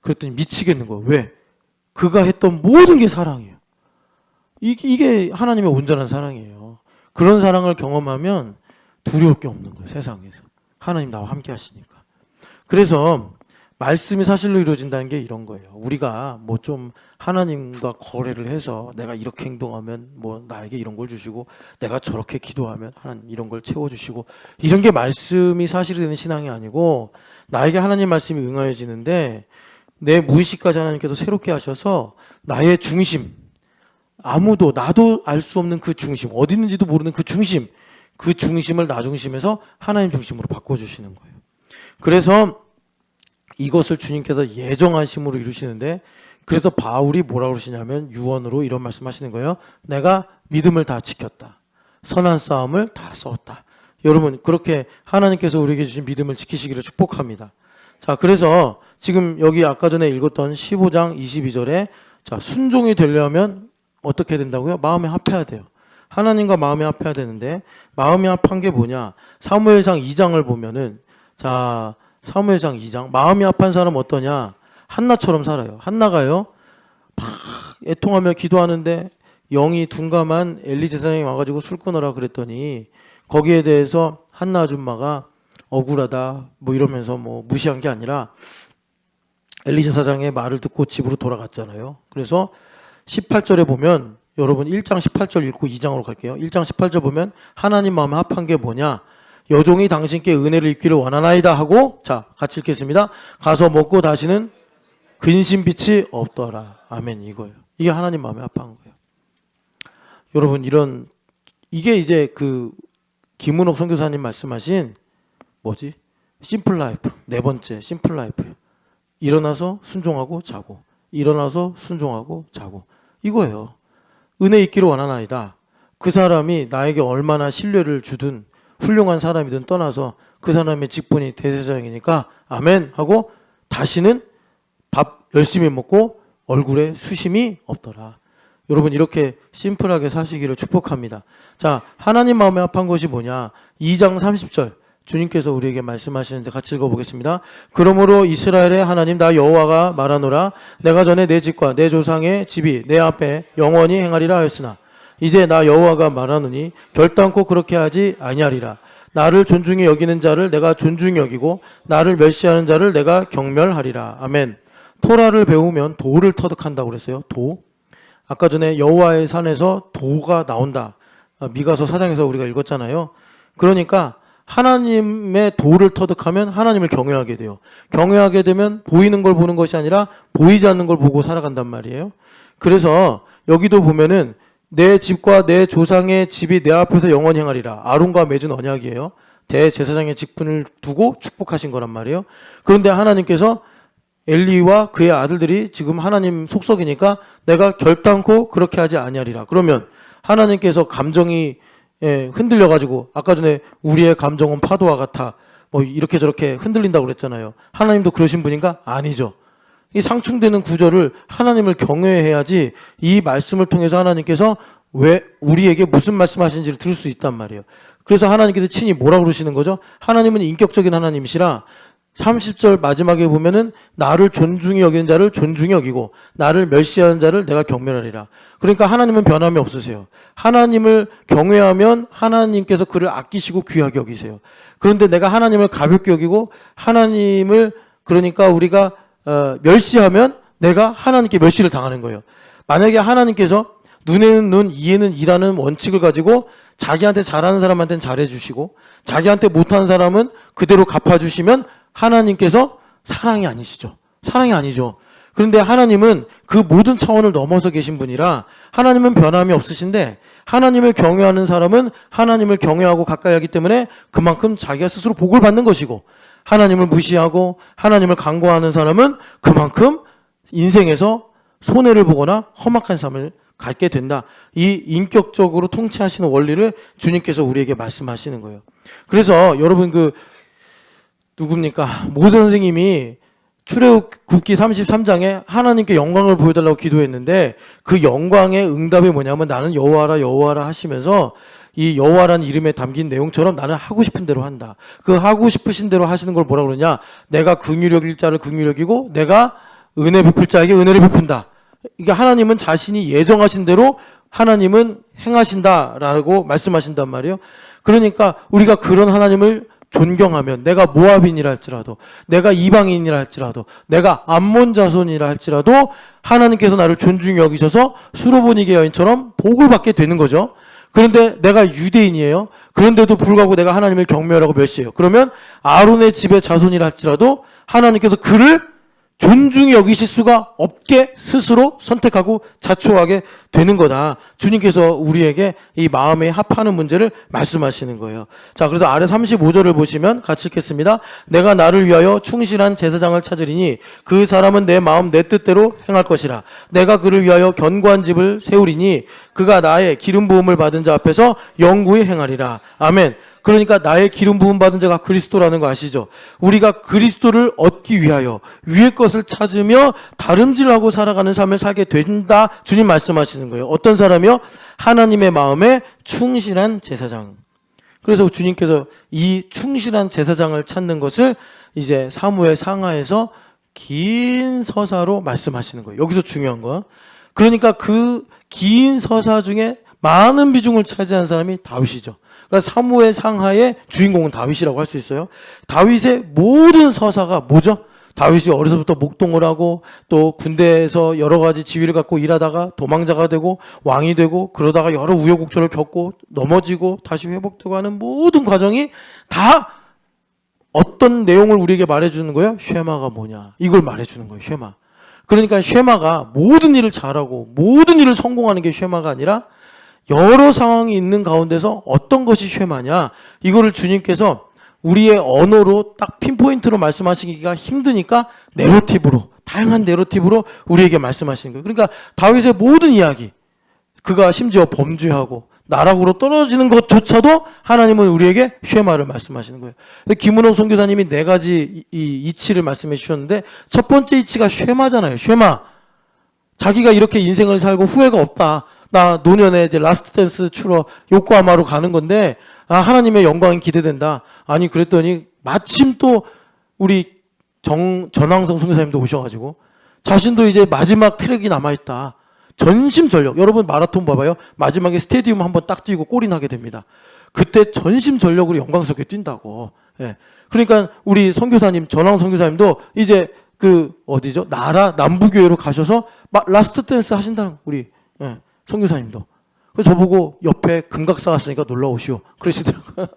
그랬더니 미치겠는 거예요. 왜? 그가 했던 모든 게 사랑이에요. 이게 하나님의 온전한 사랑이에요. 그런 사랑을 경험하면 두려울 게 없는 거예요. 세상에서. 하나님 나와 함께 하시니까. 그래서 말씀이 사실로 이루어진다는 게 이런 거예요. 우리가 뭐 좀 하나님과 거래를 해서 내가 이렇게 행동하면 뭐 나에게 이런 걸 주시고 내가 저렇게 기도하면 하나님 이런 걸 채워주시고 이런 게 말씀이 사실이 되는 신앙이 아니고 나에게 하나님 말씀이 응하여지는데 내 무의식까지 하나님께서 새롭게 하셔서 나의 중심 아무도 나도 알 수 없는 그 중심 어디 있는지도 모르는 그 중심을 나 중심에서 하나님 중심으로 바꿔주시는 거예요. 그래서 이것을 주님께서 예정하심으로 이루시는데 그래서 바울이 뭐라고 그러시냐면 유언으로 이런 말씀하시는 거예요. 내가 믿음을 다 지켰다. 선한 싸움을 다 싸웠다. 여러분 그렇게 하나님께서 우리에게 주신 믿음을 지키시기를 축복합니다. 자 그래서 지금 여기 아까 전에 읽었던 15장 22절에 자 순종이 되려면 어떻게 된다고요? 마음에 합해야 돼요. 하나님과 마음에 합해야 되는데 마음에 합한 게 뭐냐? 사무엘상 2장을 보면은 자 사무엘상 2장 마음이 합한 사람 어떠냐? 한나처럼 살아요. 한나가요 막 애통하며 기도하는데 영이 둔감한 엘리 제사장이 와가지고 술 끊어라 그랬더니 거기에 대해서 한나 아줌마가 억울하다 뭐 이러면서 뭐 무시한 게 아니라 엘리 제사장의 말을 듣고 집으로 돌아갔잖아요. 그래서 18절에 보면 여러분 1장 18절 읽고 2장으로 갈게요. 1장 18절 보면 하나님 마음에 합한 게 뭐냐? 여종이 당신께 은혜를 입기를 원하나이다 하고 자 같이 읽겠습니다. 가서 먹고 다시는 근심빛이 없더라. 아멘. 이거예요. 이게 하나님 마음에 합한 거예요. 여러분 이게 이제 그 김은옥 선교사님 말씀하신 뭐지? 심플 라이프. 네 번째 심플 라이프예요. 일어나서 순종하고 자고, 일어나서 순종하고 자고, 이거예요. 은혜 있기를 원하나이다. 그 사람이 나에게 얼마나 신뢰를 주든 훌륭한 사람이든 떠나서 그 사람의 직분이 대제사장이니까 아멘 하고 다시는 밥 열심히 먹고 얼굴에 수심이 없더라. 여러분 이렇게 심플하게 사시기를 축복합니다. 자, 하나님 마음에 합한 것이 뭐냐? 2장 30절 주님께서 우리에게 말씀하시는데 같이 읽어보겠습니다. 그러므로 이스라엘의 하나님 나 여호와가 말하노라. 내가 전에 내 집과 내 조상의 집이 내 앞에 영원히 행하리라 하였으나 이제 나 여호와가 말하노니 결단코 그렇게 하지 아니하리라. 나를 존중히 여기는 자를 내가 존중히 여기고 나를 멸시하는 자를 내가 경멸하리라. 아멘. 토라를 배우면 도를 터득한다고 그랬어요. 도. 아까 전에 여호와의 산에서 도가 나온다. 미가서 4장에서 우리가 읽었잖아요. 그러니까 하나님의 도를 터득하면 하나님을 경외하게 돼요. 경외하게 되면 보이는 걸 보는 것이 아니라 보이지 않는 걸 보고 살아간단 말이에요. 그래서 여기도 보면은 내 집과 내 조상의 집이 내 앞에서 영원히 행하리라. 아론과 맺은 언약이에요. 대제사장의 직분을 두고 축복하신 거란 말이에요. 그런데 하나님께서 엘리와 그의 아들들이 지금 하나님 속속이니까 내가 결단코 그렇게 하지 아니하리라. 그러면 하나님께서 감정이 흔들려가지고 아까 전에 우리의 감정은 파도와 같아 뭐 이렇게 저렇게 흔들린다고 그랬잖아요. 하나님도 그러신 분인가? 아니죠. 이 상충되는 구절을 하나님을 경외해야지 이 말씀을 통해서 하나님께서 왜 우리에게 무슨 말씀하시는지를 들을 수 있단 말이에요. 그래서 하나님께서 친히 뭐라 그러시는 거죠? 하나님은 인격적인 하나님이시라 30절 마지막에 보면은 나를 존중히 여기는 자를 존중히 여기고 나를 멸시하는 자를 내가 경멸하리라. 그러니까 하나님은 변함이 없으세요. 하나님을 경외하면 하나님께서 그를 아끼시고 귀하게 여기세요. 그런데 내가 하나님을 가볍게 여기고 하나님을 그러니까 우리가 멸시하면 내가 하나님께 멸시를 당하는 거예요. 만약에 하나님께서 눈에는 눈, 이에는 이라는 원칙을 가지고 자기한테 잘하는 사람한테는 잘해주시고 자기한테 못하는 사람은 그대로 갚아주시면 하나님께서 사랑이 아니시죠. 사랑이 아니죠. 그런데 하나님은 그 모든 차원을 넘어서 계신 분이라 하나님은 변함이 없으신데 하나님을 경외하는 사람은 하나님을 경외하고 가까이 하기 때문에 그만큼 자기가 스스로 복을 받는 것이고 하나님을 무시하고 하나님을 간과하는 사람은 그만큼 인생에서 손해를 보거나 험악한 삶을 갖게 된다. 이 인격적으로 통치하시는 원리를 주님께서 우리에게 말씀하시는 거예요. 그래서 여러분 누굽니까? 모세 선생님이 출애굽기 33장에 하나님께 영광을 보여달라고 기도했는데 그 영광의 응답이 뭐냐면 나는 여호와라 여호와라 하시면서 이 여호와라는 이름에 담긴 내용처럼 나는 하고 싶은 대로 한다. 그 하고 싶으신 대로 하시는 걸 뭐라 그러냐? 내가 긍휼히 여길 자를 긍휼히 여기고 내가 은혜 베풀 자에게 은혜를 베푼다. 이게 하나님은 자신이 예정하신 대로 하나님은 행하신다라고 말씀하신단 말이에요. 그러니까 우리가 그런 하나님을 존경하면 내가 모압인이라 할지라도 내가 이방인이라 할지라도 내가 암몬 자손이라 할지라도 하나님께서 나를 존중히 여기셔서 수로보니게 여인처럼 복을 받게 되는 거죠. 그런데 내가 유대인이에요. 그런데도 불구하고 내가 하나님을 경멸하고 멸시해요. 그러면 아론의 집의 자손이라 할지라도 하나님께서 그를 존중히 여기실 수가 없게 스스로 선택하고 자초하게 되는 거다. 주님께서 우리에게 이 마음에 합하는 문제를 말씀하시는 거예요. 자, 그래서 아래 35절을 보시면 같이 읽겠습니다. 내가 나를 위하여 충실한 제사장을 찾으리니 그 사람은 내 마음 내 뜻대로 행할 것이라. 내가 그를 위하여 견고한 집을 세우리니 그가 나의 기름 부음을 받은 자 앞에서 영구히 행하리라. 아멘. 그러니까 나의 기름 부음 받은 자가 그리스도라는 거 아시죠? 우리가 그리스도를 얻기 위하여 위의 것을 찾으며 다름질하고 살아가는 삶을 살게 된다. 주님 말씀하시는 거예요. 어떤 사람이요? 하나님의 마음에 충실한 제사장. 그래서 주님께서 이 충실한 제사장을 찾는 것을 이제 사무엘 상하에서 긴 서사로 말씀하시는 거예요. 여기서 중요한 거. 그러니까 그 긴 서사 중에 많은 비중을 차지한 사람이 다윗이죠. 그러니까 사무엘 상하의 주인공은 다윗이라고 할 수 있어요. 다윗의 모든 서사가 뭐죠? 다윗이 어려서부터 목동을 하고 또 군대에서 여러 가지 지위를 갖고 일하다가 도망자가 되고 왕이 되고 그러다가 여러 우여곡절을 겪고 넘어지고 다시 회복되고 하는 모든 과정이 다 어떤 내용을 우리에게 말해주는 거예요? 쉐마가 뭐냐? 이걸 말해주는 거예요. 쉐마. 그러니까 쉐마가 모든 일을 잘하고 모든 일을 성공하는 게 쉐마가 아니라 여러 상황이 있는 가운데서 어떤 것이 쉐마냐, 이거를 주님께서 우리의 언어로 딱 핀포인트로 말씀하시기가 힘드니까 내러티브로, 다양한 내러티브로 우리에게 말씀하시는 거예요. 그러니까 다윗의 모든 이야기, 그가 심지어 범죄하고 나락으로 떨어지는 것조차도 하나님은 우리에게 쉐마를 말씀하시는 거예요. 김은옥 선교사님이 4가지 이치를 말씀해 주셨는데, 첫 번째 이치가 쉐마잖아요. 쉐마. 자기가 이렇게 인생을 살고 후회가 없다. 나 노년에 이제 라스트 댄스 추러 요코하마로 가는 건데, 하나님의 영광이 기대된다. 아니, 그랬더니 마침 또 우리 전황성 선교사님도 오셔가지고 자신도 이제 마지막 트랙이 남아있다. 전심전력. 여러분 마라톤 봐봐요. 마지막에 스테디움 한번 딱 뛰고 골이 나게 됩니다. 그때 전심전력으로 영광스럽게 뛴다고. 예. 그러니까 우리 선교사님, 전황 선교사님도 이제 그 어디죠? 나라 남부교회로 가셔서 라스트 댄스 하신다는 우리 선교사님도. 그래서 저보고 옆에 금각사 갔으니까 놀러 오시오 그러시더라고요.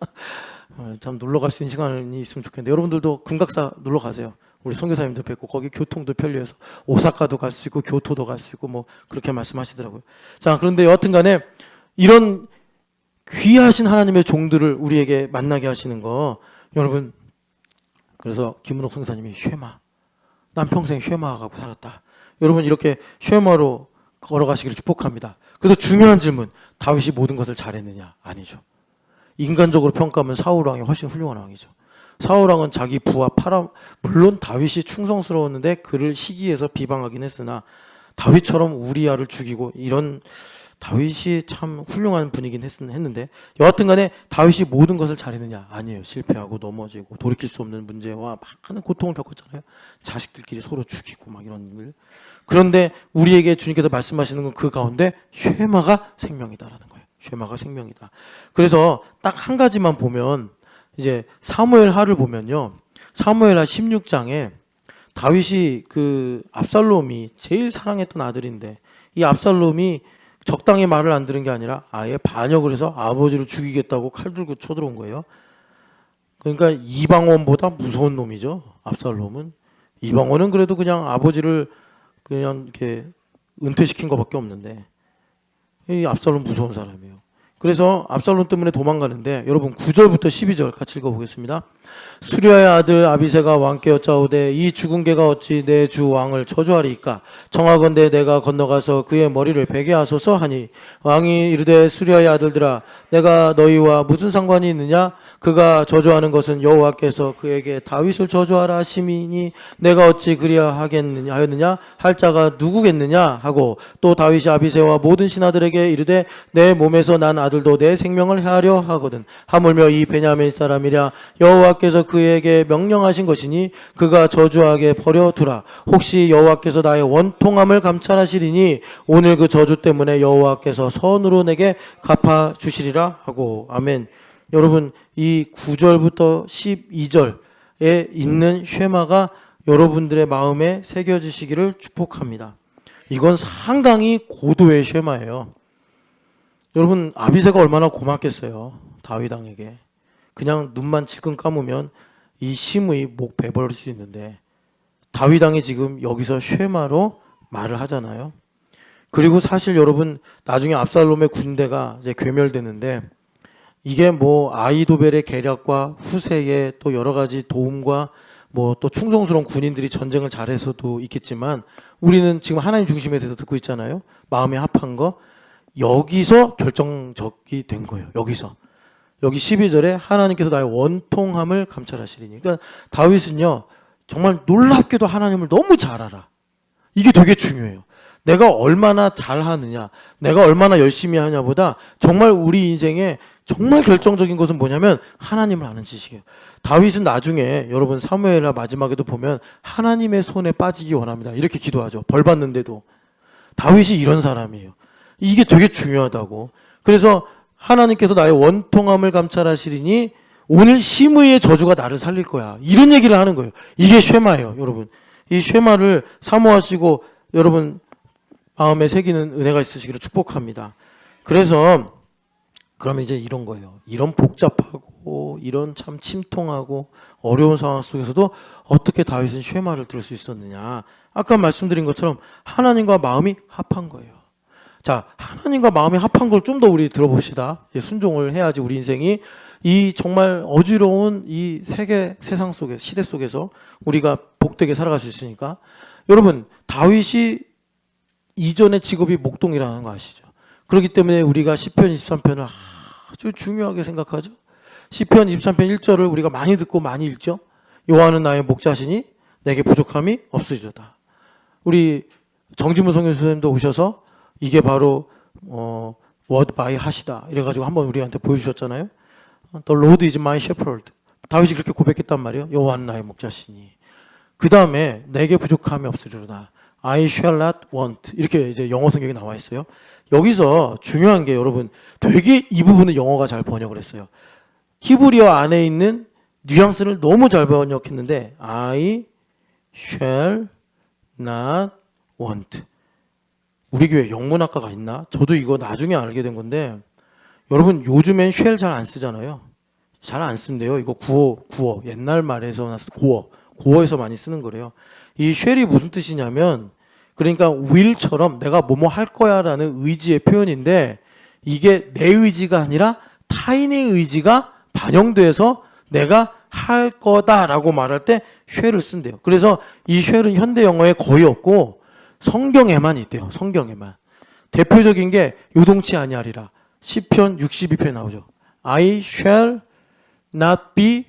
참 놀러 갈 수 있는 시간이 있으면 좋겠는데, 여러분들도 금각사 놀러 가세요. 우리 선교사님도 뵙고 거기 교통도 편리해서 오사카도 갈 수 있고 교토도 갈 수 있고 뭐 그렇게 말씀하시더라고요. 자, 그런데 여하튼간에 이런 귀하신 하나님의 종들을 우리에게 만나게 하시는 거, 여러분, 그래서 김은옥 선교사님이 쉐마, 난 평생 쉐마하고 살았다. 여러분 이렇게 쉐마로 걸어가시기를 축복합니다. 그래서 중요한 질문, 다윗이 모든 것을 잘했느냐? 아니죠. 인간적으로 평가하면 사울 왕이 훨씬 훌륭한 왕이죠. 사울 왕은 자기 부하 물론 다윗이 충성스러웠는데 그를 시기해서 비방하긴 했으나 다윗처럼 우리아를 죽이고 이런 다윗이 참 훌륭한 분이긴 했는데, 여하튼 간에 다윗이 모든 것을 잘했느냐? 아니에요. 실패하고 넘어지고 돌이킬 수 없는 문제와 많은 고통을 겪었잖아요. 자식들끼리 서로 죽이고 막 이런 일. 그런데 우리에게 주님께서 말씀하시는 건 그 가운데 쉐마가 생명이다라는 거예요. 쉐마가 생명이다. 그래서 딱 한 가지만 보면, 이제 사무엘하를 보면요, 사무엘하 16장에 다윗이 그 압살롬이 제일 사랑했던 아들인데, 이 압살롬이 적당히 말을 안 들은 게 아니라 아예 반역을 해서 아버지를 죽이겠다고 칼 들고 쳐들어온 거예요. 그러니까 이방원보다 무서운 놈이죠. 압살롬은. 이방원은 그래도 그냥 아버지를 그냥 이렇게 은퇴시킨 것밖에 없는데, 이 압살롬 무서운 사람이에요. 그래서 압살롬 때문에 도망가는데, 여러분 9절부터 12절 같이 읽어보겠습니다. 수리아의 아들 아비새가 왕께 여짜오되 이 죽은 개가 어찌 내 주 왕을 저주하리이까? 청하건대 내가 건너가서 그의 머리를 베게 하소서 하니, 왕이 이르되 수리아의 아들들아, 내가 너희와 무슨 상관이 있느냐? 그가 저주하는 것은 여호와께서 그에게 다윗을 저주하라 하심이니 내가 어찌 그리하였느냐 할 자가 누구겠느냐 하고, 또 다윗이 아비새와 모든 신하들에게 이르되 내 몸에서 난 아들도 내 생명을 해하려 하거든. 하물며 이 베냐민 사람이랴 여호와께서 그에게 명령하신 것이니 그가 저주하게 버려두라. 혹시 여호와께서 나의 원통함을 감찰하시리니 오늘 그 저주 때문에 여호와께서 선으로 내게 갚아주시리라 하고. 아멘. 여러분 이 9절부터 12절에 있는 쉐마가 여러분들의 마음에 새겨지시기를 축복합니다. 이건 상당히 고도의 쉐마예요. 여러분 아비새가 얼마나 고맙겠어요. 다윗 왕에게. 그냥 눈만 지금 감으면 이 심의 목 베버릴 수 있는데, 다윗 왕이 지금 여기서 쉐마로 말을 하잖아요. 그리고 사실 여러분 나중에 압살롬의 군대가 이제 괴멸되는데, 이게 뭐 아히도벨의 계략과 후세의 또 여러 가지 도움과 뭐 또 충성스러운 군인들이 전쟁을 잘해서도 있겠지만, 우리는 지금 하나님 중심에 대해서 듣고 있잖아요. 마음에 합한 거. 여기서 결정적이 된 거예요. 여기 12절에 하나님께서 나의 원통함을 감찰하시리니. 그러니까 다윗은요 정말 놀랍게도 하나님을 너무 잘 알아. 이게 되게 중요해요. 내가 얼마나 잘하느냐, 내가 얼마나 열심히 하냐보다 정말 우리 인생에 정말 결정적인 것은 뭐냐면 하나님을 아는 지식이에요. 다윗은 나중에 여러분 사무엘하 마지막에도 보면 하나님의 손에 빠지기 원합니다. 이렇게 기도하죠. 벌 받는데도. 다윗이 이런 사람이에요. 이게 되게 중요하다고. 그래서 하나님께서 나의 원통함을 감찰하시리니 오늘 심의의 저주가 나를 살릴 거야. 이런 얘기를 하는 거예요. 이게 쉐마예요, 여러분. 이 쉐마를 사모하시고 여러분 마음에 새기는 은혜가 있으시기를 축복합니다. 그래서 그러면 이제 이런 거예요. 이런 복잡하고 많고 이런 참 침통하고 어려운 상황 속에서도 어떻게 다윗은 쉐마를 들을 수 있었느냐. 아까 말씀드린 것처럼 하나님과 마음이 합한 거예요. 자, 하나님과 마음이 합한 걸 좀 더 우리 들어봅시다. 순종을 해야지 우리 인생이 이 정말 어지러운 이 세상 속에, 시대 속에서 우리가 복되게 살아갈 수 있으니까. 여러분, 다윗이 이전의 직업이 목동이라는 거 아시죠? 그렇기 때문에 우리가 시편 23편을 아주 중요하게 생각하죠. 시편 23편 1절을 우리가 많이 듣고 많이 읽죠. 여호와는 나의 목자시니 내게 부족함이 없으리로다. 우리 정지문 선교사님도 오셔서 이게 바로 word by 하시다 이래가지고 한번 우리한테 보여주셨잖아요. The Lord is my shepherd. 다윗이 그렇게 고백했단 말이에요. 여호와는 나의 목자시니. 그 다음에 내게 부족함이 없으리로다. I shall not want. 이렇게 이제 영어 성경에 나와 있어요. 여기서 중요한 게 여러분 되게 이 부분은 영어가 잘 번역을 했어요. 히브리어 안에 있는 뉘앙스를 너무 잘 번역했는데 I shall not want. 우리 교회 영문학과가 있나? 저도 이거 나중에 알게 된 건데 여러분 요즘엔 shall 잘 안 쓰잖아요. 잘 안 쓴대요. 이거 구어 옛날 말에서 나서 고어에서 많이 쓰는 거래요. 이 shall이 무슨 뜻이냐면 그러니까 will처럼 내가 뭐뭐 할 거야라는 의지의 표현인데 이게 내 의지가 아니라 타인의 의지가 반영돼서 내가 할 거다라고 말할 때 shall을 쓴대요. 그래서 이 shall은 현대 영어에 거의 없고 성경에만 있대요. 성경에만. 대표적인 게 요동치 아니하리라. 시편 62편에 나오죠. I shall not be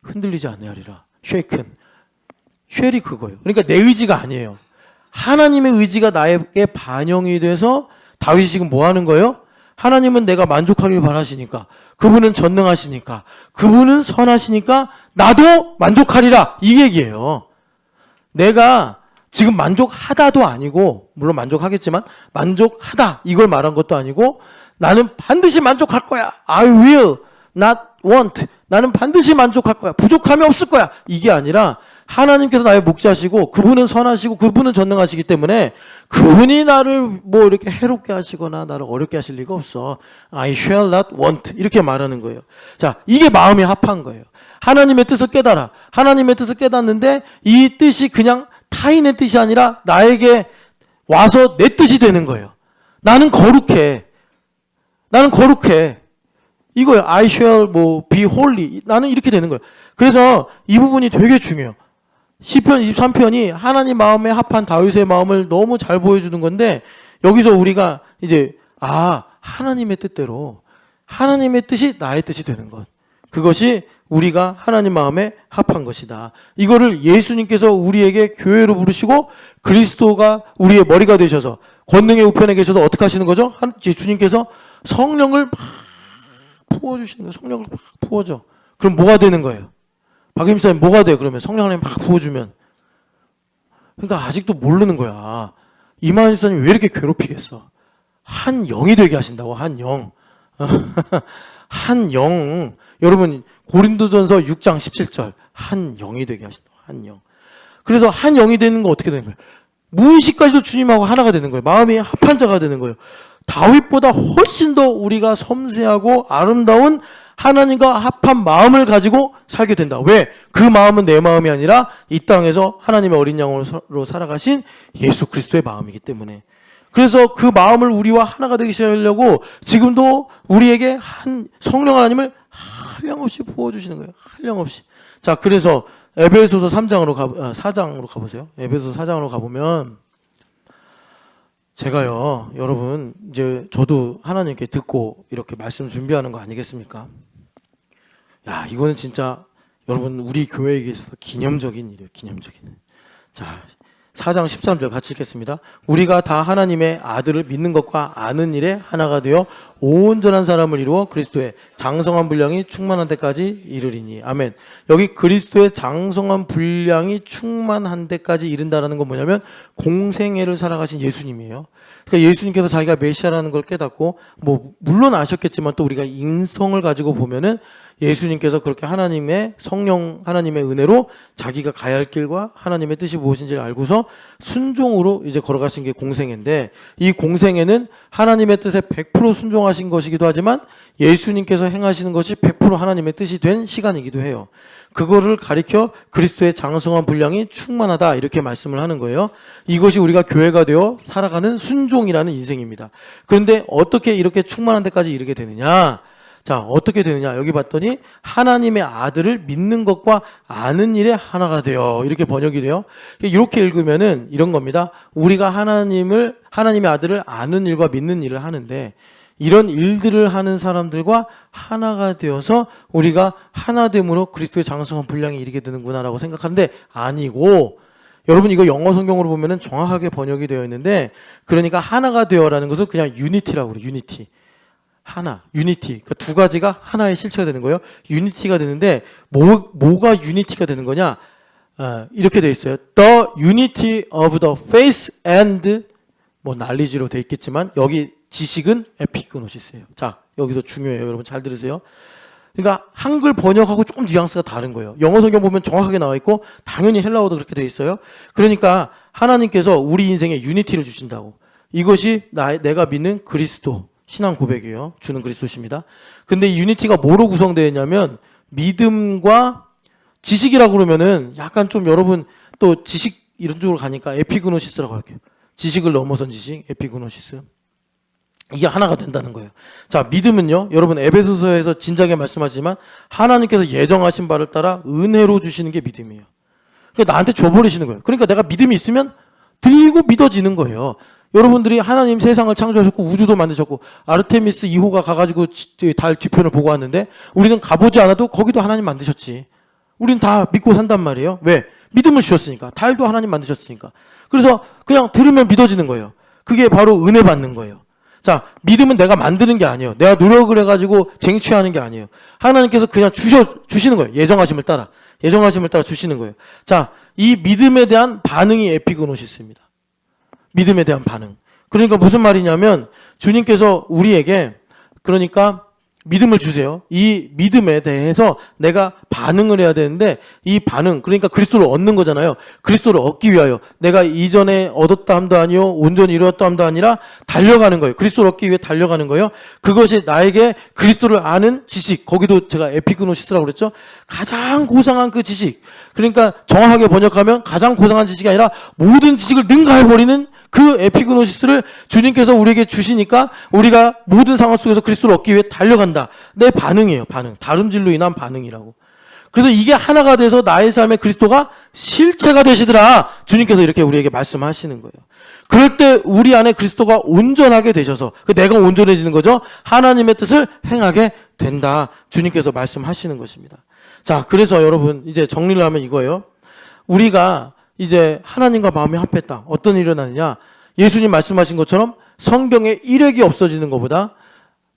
흔들리지 아니하리라. shaken. shall이 그거예요. 그러니까 내 의지가 아니에요. 하나님의 의지가 나에게 반영이 돼서 다윗이 지금 뭐 하는 거예요? 하나님은 내가 만족하길 바라시니까, 그분은 전능하시니까, 그분은 선하시니까 나도 만족하리라 이 얘기예요. 내가 지금 만족하다도 아니고, 물론 만족하겠지만 만족하다 이걸 말한 것도 아니고, 나는 반드시 만족할 거야. I will not want. 나는 반드시 만족할 거야. 부족함이 없을 거야. 이게 아니라 하나님께서 나의 목자시고 그분은 선하시고 그분은 전능하시기 때문에 그분이 나를 뭐 이렇게 해롭게 하시거나 나를 어렵게 하실 리가 없어. I shall not want. 이렇게 말하는 거예요. 자, 이게 마음이 합한 거예요. 하나님의 뜻을 깨달아. 하나님의 뜻을 깨닫는데 이 뜻이 그냥 타인의 뜻이 아니라 나에게 와서 내 뜻이 되는 거예요. 나는 거룩해. 나는 거룩해. 이거예요. I shall be holy. 나는 이렇게 되는 거예요. 그래서 이 부분이 되게 중요해요. 시편 23편이 하나님 마음에 합한 다윗의 마음을 너무 잘 보여주는 건데 여기서 우리가 이제 하나님의 뜻대로 하나님의 뜻이 나의 뜻이 되는 것. 그것이 우리가 하나님 마음에 합한 것이다. 이거를 예수님께서 우리에게 교회로 부르시고 그리스도가 우리의 머리가 되셔서 권능의 우편에 계셔서 어떻게 하시는 거죠? 주님께서 성령을 막 부어주시는 거예요. 성령을 막 부어줘. 그럼 뭐가 되는 거예요? 박임사님 뭐가 돼요? 그러면 성령을 막 부어주면. 그러니까 아직도 모르는 거야. 이만희 사님이 왜 이렇게 괴롭히겠어? 한 영이 되게 하신다고. 한 영. 한 영. 여러분 고린도전서 6장 17절 한 영이 되게 하신다고. 한 영. 그래서 한 영이 되는 거 어떻게 되는 거예요? 무의식까지도 주님하고 하나가 되는 거예요. 마음이 합한 자가 되는 거예요. 다윗보다 훨씬 더 우리가 섬세하고 아름다운 하나님과 합한 마음을 가지고 살게 된다. 왜? 그 마음은 내 마음이 아니라 이 땅에서 하나님의 어린 양으로 살아가신 예수 그리스도의 마음이기 때문에. 그래서 그 마음을 우리와 하나가 되게 하려고 지금도 우리에게 성령 하나님을 한량없이 부어주시는 거예요. 한량없이. 자, 그래서 에베소서 4장으로 가보세요. 에베소서 4장으로 가보면 제가요, 여러분, 이제 저도 하나님께 듣고 이렇게 말씀 준비하는 거 아니겠습니까? 야, 이거는 진짜 여러분, 우리 교회에 있어서 기념적인 일이에요, 기념적인 일. 자, 4장 13절 같이 읽겠습니다. 우리가 다 하나님의 아들을 믿는 것과 아는 일에 하나가 되어 온전한 사람을 이루어 그리스도의 장성한 분량이 충만한 데까지 이르리니. 아멘. 여기 그리스도의 장성한 분량이 충만한 데까지 이른다라는 건 뭐냐면 공생애를 살아가신 예수님이에요. 그러니까 예수님께서 자기가 메시아라는 걸 깨닫고 물론 아셨겠지만 또 우리가 인성을 가지고 보면은 예수님께서 그렇게 하나님의 성령, 하나님의 은혜로 자기가 가야 할 길과 하나님의 뜻이 무엇인지를 알고서 순종으로 이제 걸어가신 게 공생애인데, 이 공생애는 하나님의 뜻에 100% 순종하신 것이기도 하지만 예수님께서 행하시는 것이 100% 하나님의 뜻이 된 시간이기도 해요. 그거를 가리켜 그리스도의 장성한 분량이 충만하다, 이렇게 말씀을 하는 거예요. 이것이 우리가 교회가 되어 살아가는 순종이라는 인생입니다. 그런데 어떻게 이렇게 충만한 데까지 이르게 되느냐? 자, 어떻게 되느냐? 여기 봤더니 하나님의 아들을 믿는 것과 아는 일에 하나가 되어, 이렇게 번역이 돼요. 이렇게 읽으면은 이런 겁니다. 우리가 하나님의 아들을 아는 일과 믿는 일을 하는데, 이런 일들을 하는 사람들과 하나가 되어서 우리가 하나됨으로 그리스도의 장성한 분량에 이르게 되는구나라고 생각하는데, 아니고, 여러분 이거 영어 성경으로 보면은 정확하게 번역이 되어 있는데, 그러니까 하나가 되어라는 것을 그냥 유니티라고 그래요. 유니티. 하나, 유니티. 그러니까 두 가지가 하나의 실체가 되는 거예요. 유니티가 되는데, 뭐가 유니티가 되는 거냐? 이렇게 되어 있어요. The unity of the faith and knowledge로 되어 있겠지만, 여기 지식은 에피그노시스예요. 자, 여기서 중요해요. 여러분 잘 들으세요. 그러니까 한글 번역하고 조금 뉘앙스가 다른 거예요. 영어 성경 보면 정확하게 나와 있고, 당연히 헬라어도 그렇게 되어 있어요. 그러니까 하나님께서 우리 인생에 유니티를 주신다고. 이것이 내가 믿는 그리스도, 신앙 고백이에요. 주는 그리스도십니다. 근데 이 유니티가 뭐로 구성되어 있냐면, 믿음과 지식이라고 그러면은 약간 좀 여러분 또 지식 이런 쪽으로 가니까 에피그노시스라고 할게요. 지식을 넘어선 지식, 에피그노시스. 이게 하나가 된다는 거예요. 자, 믿음은요, 여러분 에베소서에서 진작에 말씀하지만 하나님께서 예정하신 바를 따라 은혜로 주시는 게 믿음이에요. 그러니까 나한테 줘버리시는 거예요. 그러니까 내가 믿음이 있으면 들리고 믿어지는 거예요. 여러분들이 하나님 세상을 창조하셨고 우주도 만드셨고 아르테미스 2호가 가가지고 달 뒤편을 보고 왔는데, 우리는 가보지 않아도 거기도 하나님 만드셨지. 우리는 다 믿고 산단 말이에요. 왜? 믿음을 주셨으니까. 달도 하나님 만드셨으니까. 그래서 그냥 들으면 믿어지는 거예요. 그게 바로 은혜 받는 거예요. 자, 믿음은 내가 만드는 게 아니에요. 내가 노력을 해가지고 쟁취하는 게 아니에요. 하나님께서 그냥 주시는 거예요. 예정하심을 따라 주시는 거예요. 자, 이 믿음에 대한 반응이 에피그노시스입니다. 믿음에 대한 반응. 그러니까 무슨 말이냐면, 주님께서 우리에게 그러니까 믿음을 주세요. 이 믿음에 대해서 내가 반응을 해야 되는데, 이 반응, 그러니까 그리스도를 얻는 거잖아요. 그리스도를 얻기 위하여 내가 이전에 얻었다 함도 아니요 온전히 이루었다 함도 아니라 달려가는 거예요. 그리스도를 얻기 위해 달려가는 거예요. 그것이 나에게 그리스도를 아는 지식, 거기도 제가 에피그노시스라고 그랬죠. 가장 고상한 그 지식. 그러니까 정확하게 번역하면 가장 고상한 지식이 아니라 모든 지식을 능가해버리는 그 에피그노시스를 주님께서 우리에게 주시니까 우리가 모든 상황 속에서 그리스도를 얻기 위해 달려간다. 내 반응이에요. 반응. 다름질로 인한 반응이라고. 그래서 이게 하나가 돼서 나의 삶에 그리스도가 실체가 되시더라. 주님께서 이렇게 우리에게 말씀하시는 거예요. 그럴 때 우리 안에 그리스도가 온전하게 되셔서, 내가 온전해지는 거죠. 하나님의 뜻을 행하게 된다. 주님께서 말씀하시는 것입니다. 자, 그래서 여러분 이제 정리를 하면 이거예요. 우리가 이제 하나님과 마음이 합했다. 어떤 일이 일어나느냐? 예수님 말씀하신 것처럼 성경에 일획이 없어지는 것보다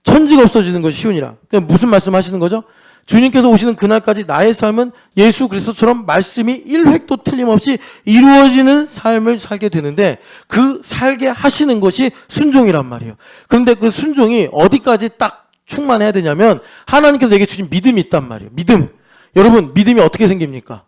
천지가 없어지는 것이 쉬우니라. 그러니까 무슨 말씀하시는 거죠? 주님께서 오시는 그날까지 나의 삶은 예수 그리스도처럼 말씀이 1획도 틀림없이 이루어지는 삶을 살게 되는데, 그 살게 하시는 것이 순종이란 말이에요. 그런데 그 순종이 어디까지 딱 충만해야 되냐면, 하나님께서 내게 주신 믿음이 있단 말이에요. 믿음. 여러분, 믿음이 어떻게 생깁니까?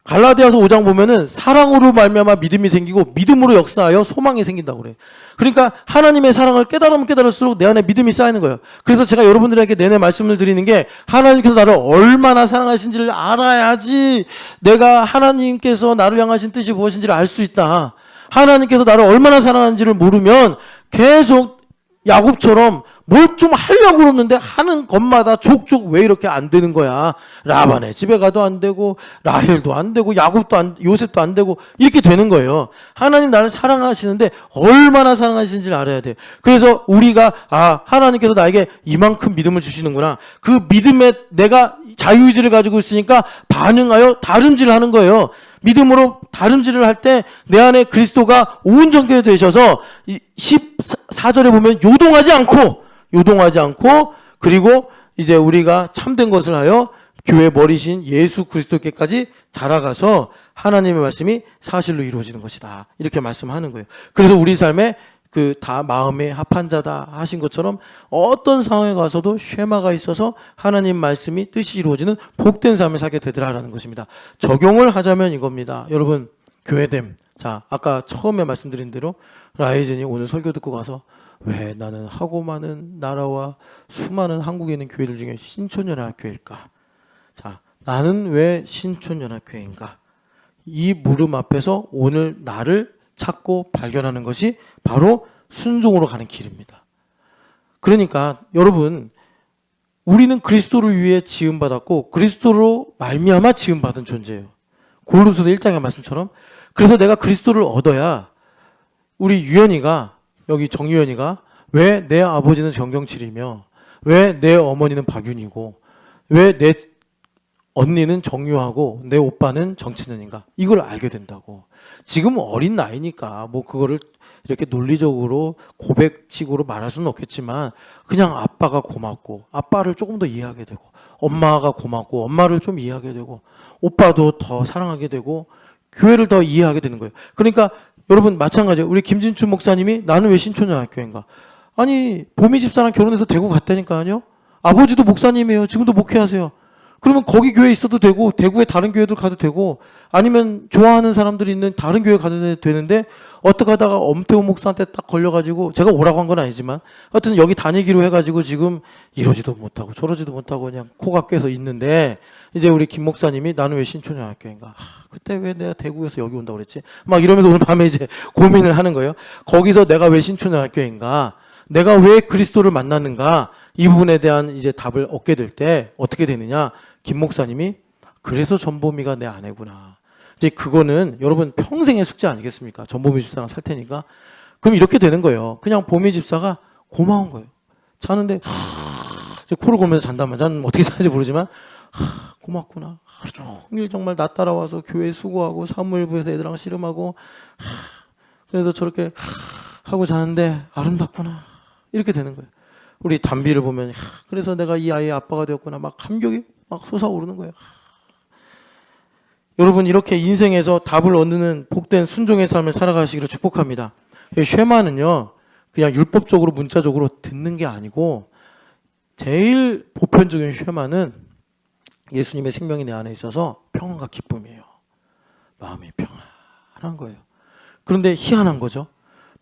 갈라디아서 5장 보면은 사랑으로 말미암아 믿음이 생기고 믿음으로 역사하여 소망이 생긴다고 그래요. 그러니까 하나님의 사랑을 깨달으면 깨달을수록 내 안에 믿음이 쌓이는 거예요. 그래서 제가 여러분들에게 내내 말씀을 드리는 게, 하나님께서 나를 얼마나 사랑하신지를 알아야지 내가 하나님께서 나를 향하신 뜻이 무엇인지를 알 수 있다. 하나님께서 나를 얼마나 사랑하는지를 모르면 계속 야곱처럼 뭘 좀 하려고 그러는데 하는 것마다 족족 왜 이렇게 안 되는 거야. 라반의 집에 가도 안 되고, 라헬도 안 되고, 야곱도 요셉도 안 되고, 이렇게 되는 거예요. 하나님 나를 사랑하시는데 얼마나 사랑하시는지를 알아야 돼. 그래서 우리가 하나님께서 나에게 이만큼 믿음을 주시는구나. 그 믿음에 내가 자유의지를 가지고 있으니까 반응하여 다름질을 하는 거예요. 믿음으로 다름질을 할 때 내 안에 그리스도가 온전케 되셔서 14절에 보면 요동하지 않고, 그리고 이제 우리가 참된 것을 하여 교회 머리신 예수 그리스도께까지 자라가서 하나님의 말씀이 사실로 이루어지는 것이다. 이렇게 말씀하는 거예요. 그래서 우리 삶에 그 다 마음에 합한 자다 하신 것처럼 어떤 상황에 가서도 쉐마가 있어서 하나님 말씀이 뜻이 이루어지는 복된 삶을 살게 되더라라는 것입니다. 적용을 하자면 이겁니다. 여러분 교회됨. 자, 아까 처음에 말씀드린 대로 라이젠이 오늘 설교 듣고 가서 왜 나는 하고 많은 나라와 수많은 한국에 있는 교회들 중에 신촌연합교회일까? 자, 나는 왜 신촌연합교회인가? 이 물음 앞에서 오늘 나를 찾고 발견하는 것이 바로 순종으로 가는 길입니다. 그러니까 여러분, 우리는 그리스도를 위해 지음받았고 그리스도로 말미암아 지음받은 존재예요. 고린도서 1장의 말씀처럼. 그래서 내가 그리스도를 얻어야 우리 유연이가, 여기 정유연이가 왜 내 아버지는 정경칠이며 왜 내 어머니는 박윤이고 왜 내 언니는 정유하고 내 오빠는 정치는인가, 이걸 알게 된다고. 지금 어린 나이니까 뭐 그거를 이렇게 논리적으로 고백식으로 말할 수는 없겠지만 그냥 아빠가 고맙고 아빠를 조금 더 이해하게 되고 엄마가 고맙고 엄마를 좀 이해하게 되고 오빠도 더 사랑하게 되고 교회를 더 이해하게 되는 거예요. 그러니까 여러분 마찬가지예요. 우리 김진춘 목사님이 나는 왜 신촌연합교회인가? 아니 보미 집사랑 결혼해서 대구 갔다니까요. 아버지도 목사님이에요. 지금도 목회하세요. 그러면 거기 교회에 있어도 되고 대구에 다른 교회들 가도 되고 아니면 좋아하는 사람들이 있는 다른 교회 가도 되는데 어떻게 하다가 엄태호 목사한테 딱 걸려가지고 제가 오라고 한 건 아니지만 하여튼 여기 다니기로 해가지고 지금 이러지도 못하고 저러지도 못하고 그냥 코가 깨서 있는데 이제 우리 김 목사님이 나는 왜 신촌연합교회인가? 그때 왜 내가 대구에서 여기 온다고 그랬지? 막 이러면서 오늘 밤에 이제 고민을 하는 거예요. 거기서 내가 왜 신촌연합교회인가? 내가 왜 그리스도를 만났는가? 이 부분에 대한 이제 답을 얻게 될 때 어떻게 되느냐? 김 목사님이 그래서 전보미가 내 아내구나. 이제 그거는 여러분 평생의 숙제 아니겠습니까? 전보미 집사랑 살 테니까. 그럼 이렇게 되는 거예요. 그냥 보미 집사가 고마운 거예요. 자는데 이제 코를 골면서 잔단 말이야. 난 어떻게 자는지 모르지만 고맙구나. 하루 종일 정말 나 따라와서 교회 수고하고 사무엘부에서 애들랑 씨름하고 그래서 저렇게 하고 자는데 아름답구나. 이렇게 되는 거예요. 우리 담비를 보면 그래서 내가 이 아이의 아빠가 되었구나. 막 감격이 막 솟아오르는 거예요. 여러분 이렇게 인생에서 답을 얻는 복된 순종의 삶을 살아가시기를 축복합니다. 쉐마는요 그냥 율법적으로 문자적으로 듣는 게 아니고 제일 보편적인 쉐마는 예수님의 생명이 내 안에 있어서 평안과 기쁨이에요. 마음이 평안한 거예요. 그런데 희한한 거죠.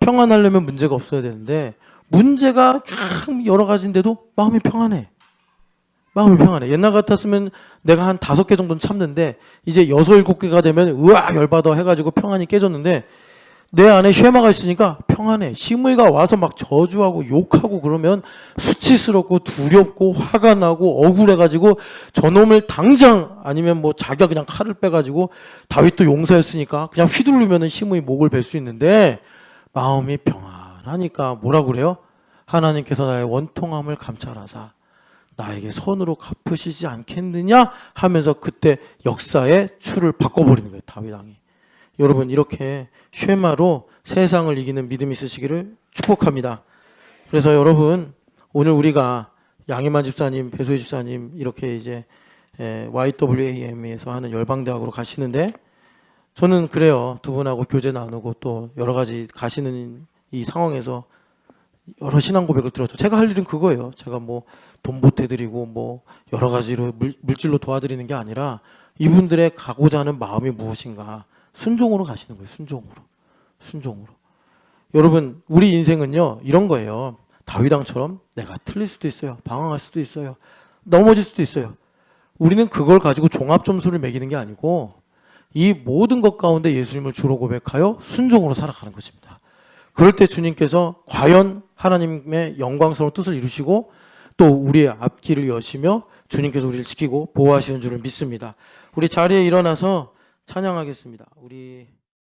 평안하려면 문제가 없어야 되는데 문제가 여러 가지인데도 마음이 평안해. 마음이 평안해. 옛날 같았으면 내가 한 5개 정도는 참는데 이제 6, 7개가 되면 으악 열받아 해가지고 평안이 깨졌는데 내 안에 쉐마가 있으니까 평안해. 시므이가 와서 막 저주하고 욕하고 그러면 수치스럽고 두렵고 화가 나고 억울해가지고 저놈을 당장 아니면 뭐 자기가 그냥 칼을 빼가지고 다윗도 용사였으니까 그냥 휘두르면은 시므이 목을 벨 수 있는데 마음이 평안하니까 뭐라고 그래요? 하나님께서 나의 원통함을 감찰하사 나에게 선으로 갚으시지 않겠느냐 하면서 그때 역사의 추를 바꿔버리는 거예요. 다윗 왕이. 여러분 이렇게 쉐마로 세상을 이기는 믿음이 있으시기를 축복합니다. 그래서 여러분 오늘 우리가 양희만 집사님, 배소희 집사님 이렇게 이제 YWAM에서 하는 열방대학으로 가시는데 저는 그래요. 두 분하고 교제 나누고 또 여러 가지 가시는 이 상황에서 여러 신앙 고백을 들었죠. 제가 할 일은 그거예요. 제가 뭐 돈 보태드리고 뭐 여러 가지로 물질로 도와드리는 게 아니라 이분들의 가고자 하는 마음이 무엇인가 순종으로 가시는 거예요. 순종으로. 여러분 우리 인생은요 이런 거예요. 다윗 왕처럼 내가 틀릴 수도 있어요. 방황할 수도 있어요. 넘어질 수도 있어요. 우리는 그걸 가지고 종합 점수를 매기는 게 아니고 이 모든 것 가운데 예수님을 주로 고백하여 순종으로 살아가는 것입니다. 그럴 때 주님께서 과연 하나님의 영광스러운 뜻을 이루시고 또 우리의 앞길을 여시며 주님께서 우리를 지키고 보호하시는 줄을 믿습니다. 우리 자리에 일어나서 찬양하겠습니다. 우리